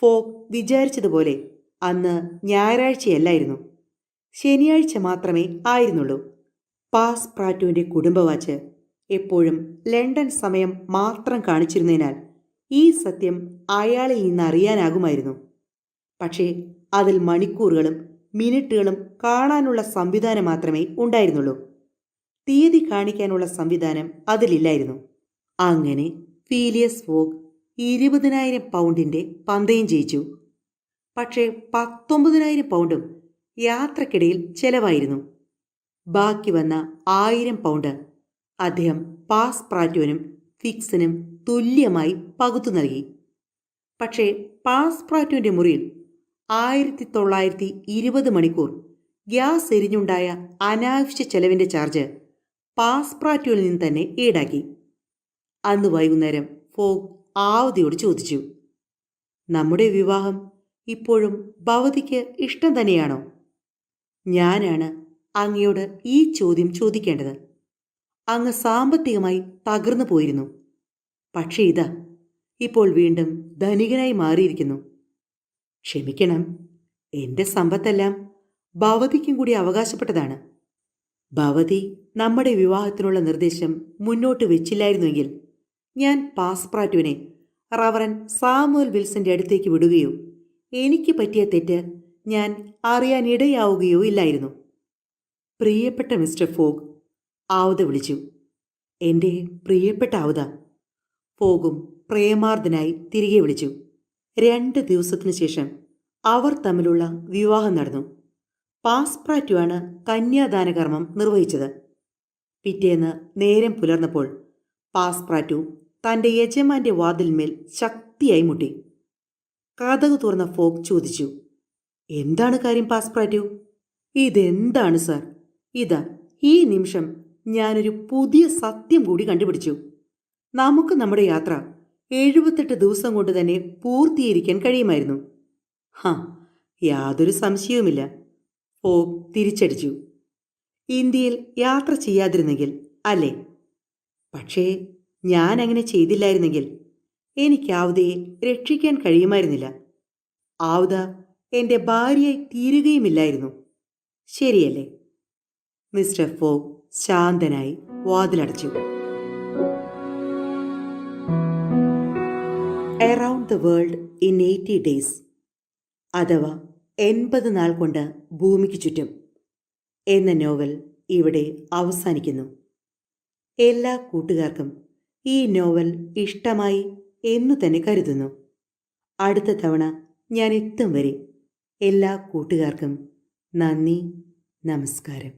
ഫോഗ് വിചാരിച്ചതുപോലെ അന്ന് ഞായറാഴ്ചയല്ലായിരുന്നു, ശനിയാഴ്ച മാത്രമേ ആയിരുന്നുള്ളൂ. പാസ് പ്രാറ്റുവിൻ്റെ കുടുംബവാച്ച് എപ്പോഴും ലണ്ടൻ സമയം മാത്രം കാണിച്ചിരുന്നതിനാൽ ഈ സത്യം അയാളിൽ നിന്ന് അറിയാനാകുമായിരുന്നു. പക്ഷേ അതിൽ മണിക്കൂറുകളും മിനിറ്റുകളും കാണാനുള്ള സംവിധാനം മാത്രമേ ഉണ്ടായിരുന്നുള്ളൂ. തീയതി കാണിക്കാനുള്ള സംവിധാനം അതിലില്ലായിരുന്നു. അങ്ങനെ ഫീലിയസ് ഫോഗ് 20,000 പൗണ്ടിൻ്റെ പന്തയം ജയിച്ചു. പക്ഷേ 19,000 പൗണ്ടും യാത്രക്കിടയിൽ ചെലവായിരുന്നു. ബാക്കി വന്ന 1000 പൗണ്ട് അദ്ദേഹം പാസ് പ്രാറ്റുവിനും ഫിക്സിനും തുല്യമായി പകുത്തു നൽകി. പക്ഷേ പാസ് പ്രാറ്റുവിൻ്റെ മുറിയിൽ 1920 മണിക്കൂർ ഗ്യാസ് എരിഞ്ഞുണ്ടായ അനാവശ്യ ചെലവിൻ്റെ ചാർജ് പാസ് പ്രാറ്റുവിൽ നിന്ന് തന്നെ ഈടാക്കി. അന്ന് വൈകുന്നേരം ഫോഗ് ആവതിയോട് ചോദിച്ചു, നമ്മുടെ വിവാഹം ഇപ്പോഴും ഭവതിക്ക് ഇഷ്ടം തന്നെയാണോ? ഞാനാണ് അങ്ങയോട് ഈ ചോദ്യം ചോദിക്കേണ്ടത്. അങ്ങ് സാമ്പത്തികമായി തകർന്നു പോയിരുന്നു. പക്ഷേ ഇതാ ഇപ്പോൾ വീണ്ടും ധനികനായി മാറിയിരിക്കുന്നു. ക്ഷമിക്കണം, എൻ്റെ സമ്പത്തെല്ലാം ഭവതിക്കും കൂടി അവകാശപ്പെട്ടതാണ്. ഭവതി നമ്മുടെ വിവാഹത്തിനുള്ള നിർദ്ദേശം മുന്നോട്ട് വെച്ചില്ലായിരുന്നുവെങ്കിൽ ഞാൻ പാസ്പ്രാറ്റുവിനെ റവറൻ സാമുവൽ വിൽസന്റെ അടുത്തേക്ക് വിടുകയോ എനിക്ക് പറ്റിയ തെറ്റ് ഞാൻ അറിയാനിടയാവുകയോ ഇല്ലായിരുന്നു. പ്രിയപ്പെട്ട മിസ്റ്റർ ഫോഗ്, ആവുത വിളിച്ചു. എൻ്റെ പ്രിയപ്പെട്ട ആവുത. ഫോഗും പ്രേമാർദ്ദനായി തിരികെ വിളിച്ചു. 2 ദിവസത്തിനു ശേഷം അവർ തമ്മിലുള്ള വിവാഹം നടന്നു. പാസ്പ്രാറ്റുവാണ് കന്യാദാനകർമ്മം നിർവഹിച്ചത്. പിറ്റേന്ന് നേരം പുലർന്നപ്പോൾ പാസ്പ്രാറ്റു തൻ്റെ യജമാന്റെ വാതിൽമേൽ ശക്തിയായി മുട്ടി. കതക് തുറന്ന ഫോഗ് ചോദിച്ചു, എന്താണ് കാര്യം പാസ്പ്രാറ്റു? ഇതെന്താണ് സാർ? ഇതാ ഈ നിമിഷം ഞാനൊരു പുതിയ സത്യം കൂടി കണ്ടുപിടിച്ചു. നമുക്ക് നമ്മുടെ യാത്ര 78 ദിവസം കൊണ്ട് തന്നെ പൂർത്തീകരിക്കാൻ കഴിയുമായിരുന്നു. യാതൊരു സംശയവുമില്ല, ഫോഗ് തിരിച്ചടിച്ചു. ഇന്ത്യയിൽ യാത്ര ചെയ്യാതിരുന്നെങ്കിൽ അല്ലേ? പക്ഷേ ഞാൻ അങ്ങനെ ചെയ്തില്ലായിരുന്നെങ്കിൽ എനിക്ക് ആവുതയെ രക്ഷിക്കാൻ കഴിയുമായിരുന്നില്ല. ആവുത എൻ്റെ ഭാര്യയായി തീരുകയുമില്ലായിരുന്നു. ശരിയല്ലേ? മിസ്റ്റർ ഫോഗ് ശാന്തനായി വാതിലടച്ചു. Around the world in 80 days, അഥവാ 80 നാൾ കൊണ്ട് ഭൂമിക്ക് ചുറ്റും എന്ന നോവൽ ഇവിടെ അവസാനിക്കുന്നു. എല്ലാ കൂട്ടുകാർക്കും ഈ നോവൽ ഇഷ്ടമായി എന്നു തന്നെ കരുതുന്നു. അടുത്ത തവണ ഞാൻ എത്തും വരെ എല്ലാ കൂട്ടുകാർക്കും നന്ദി, നമസ്കാരം.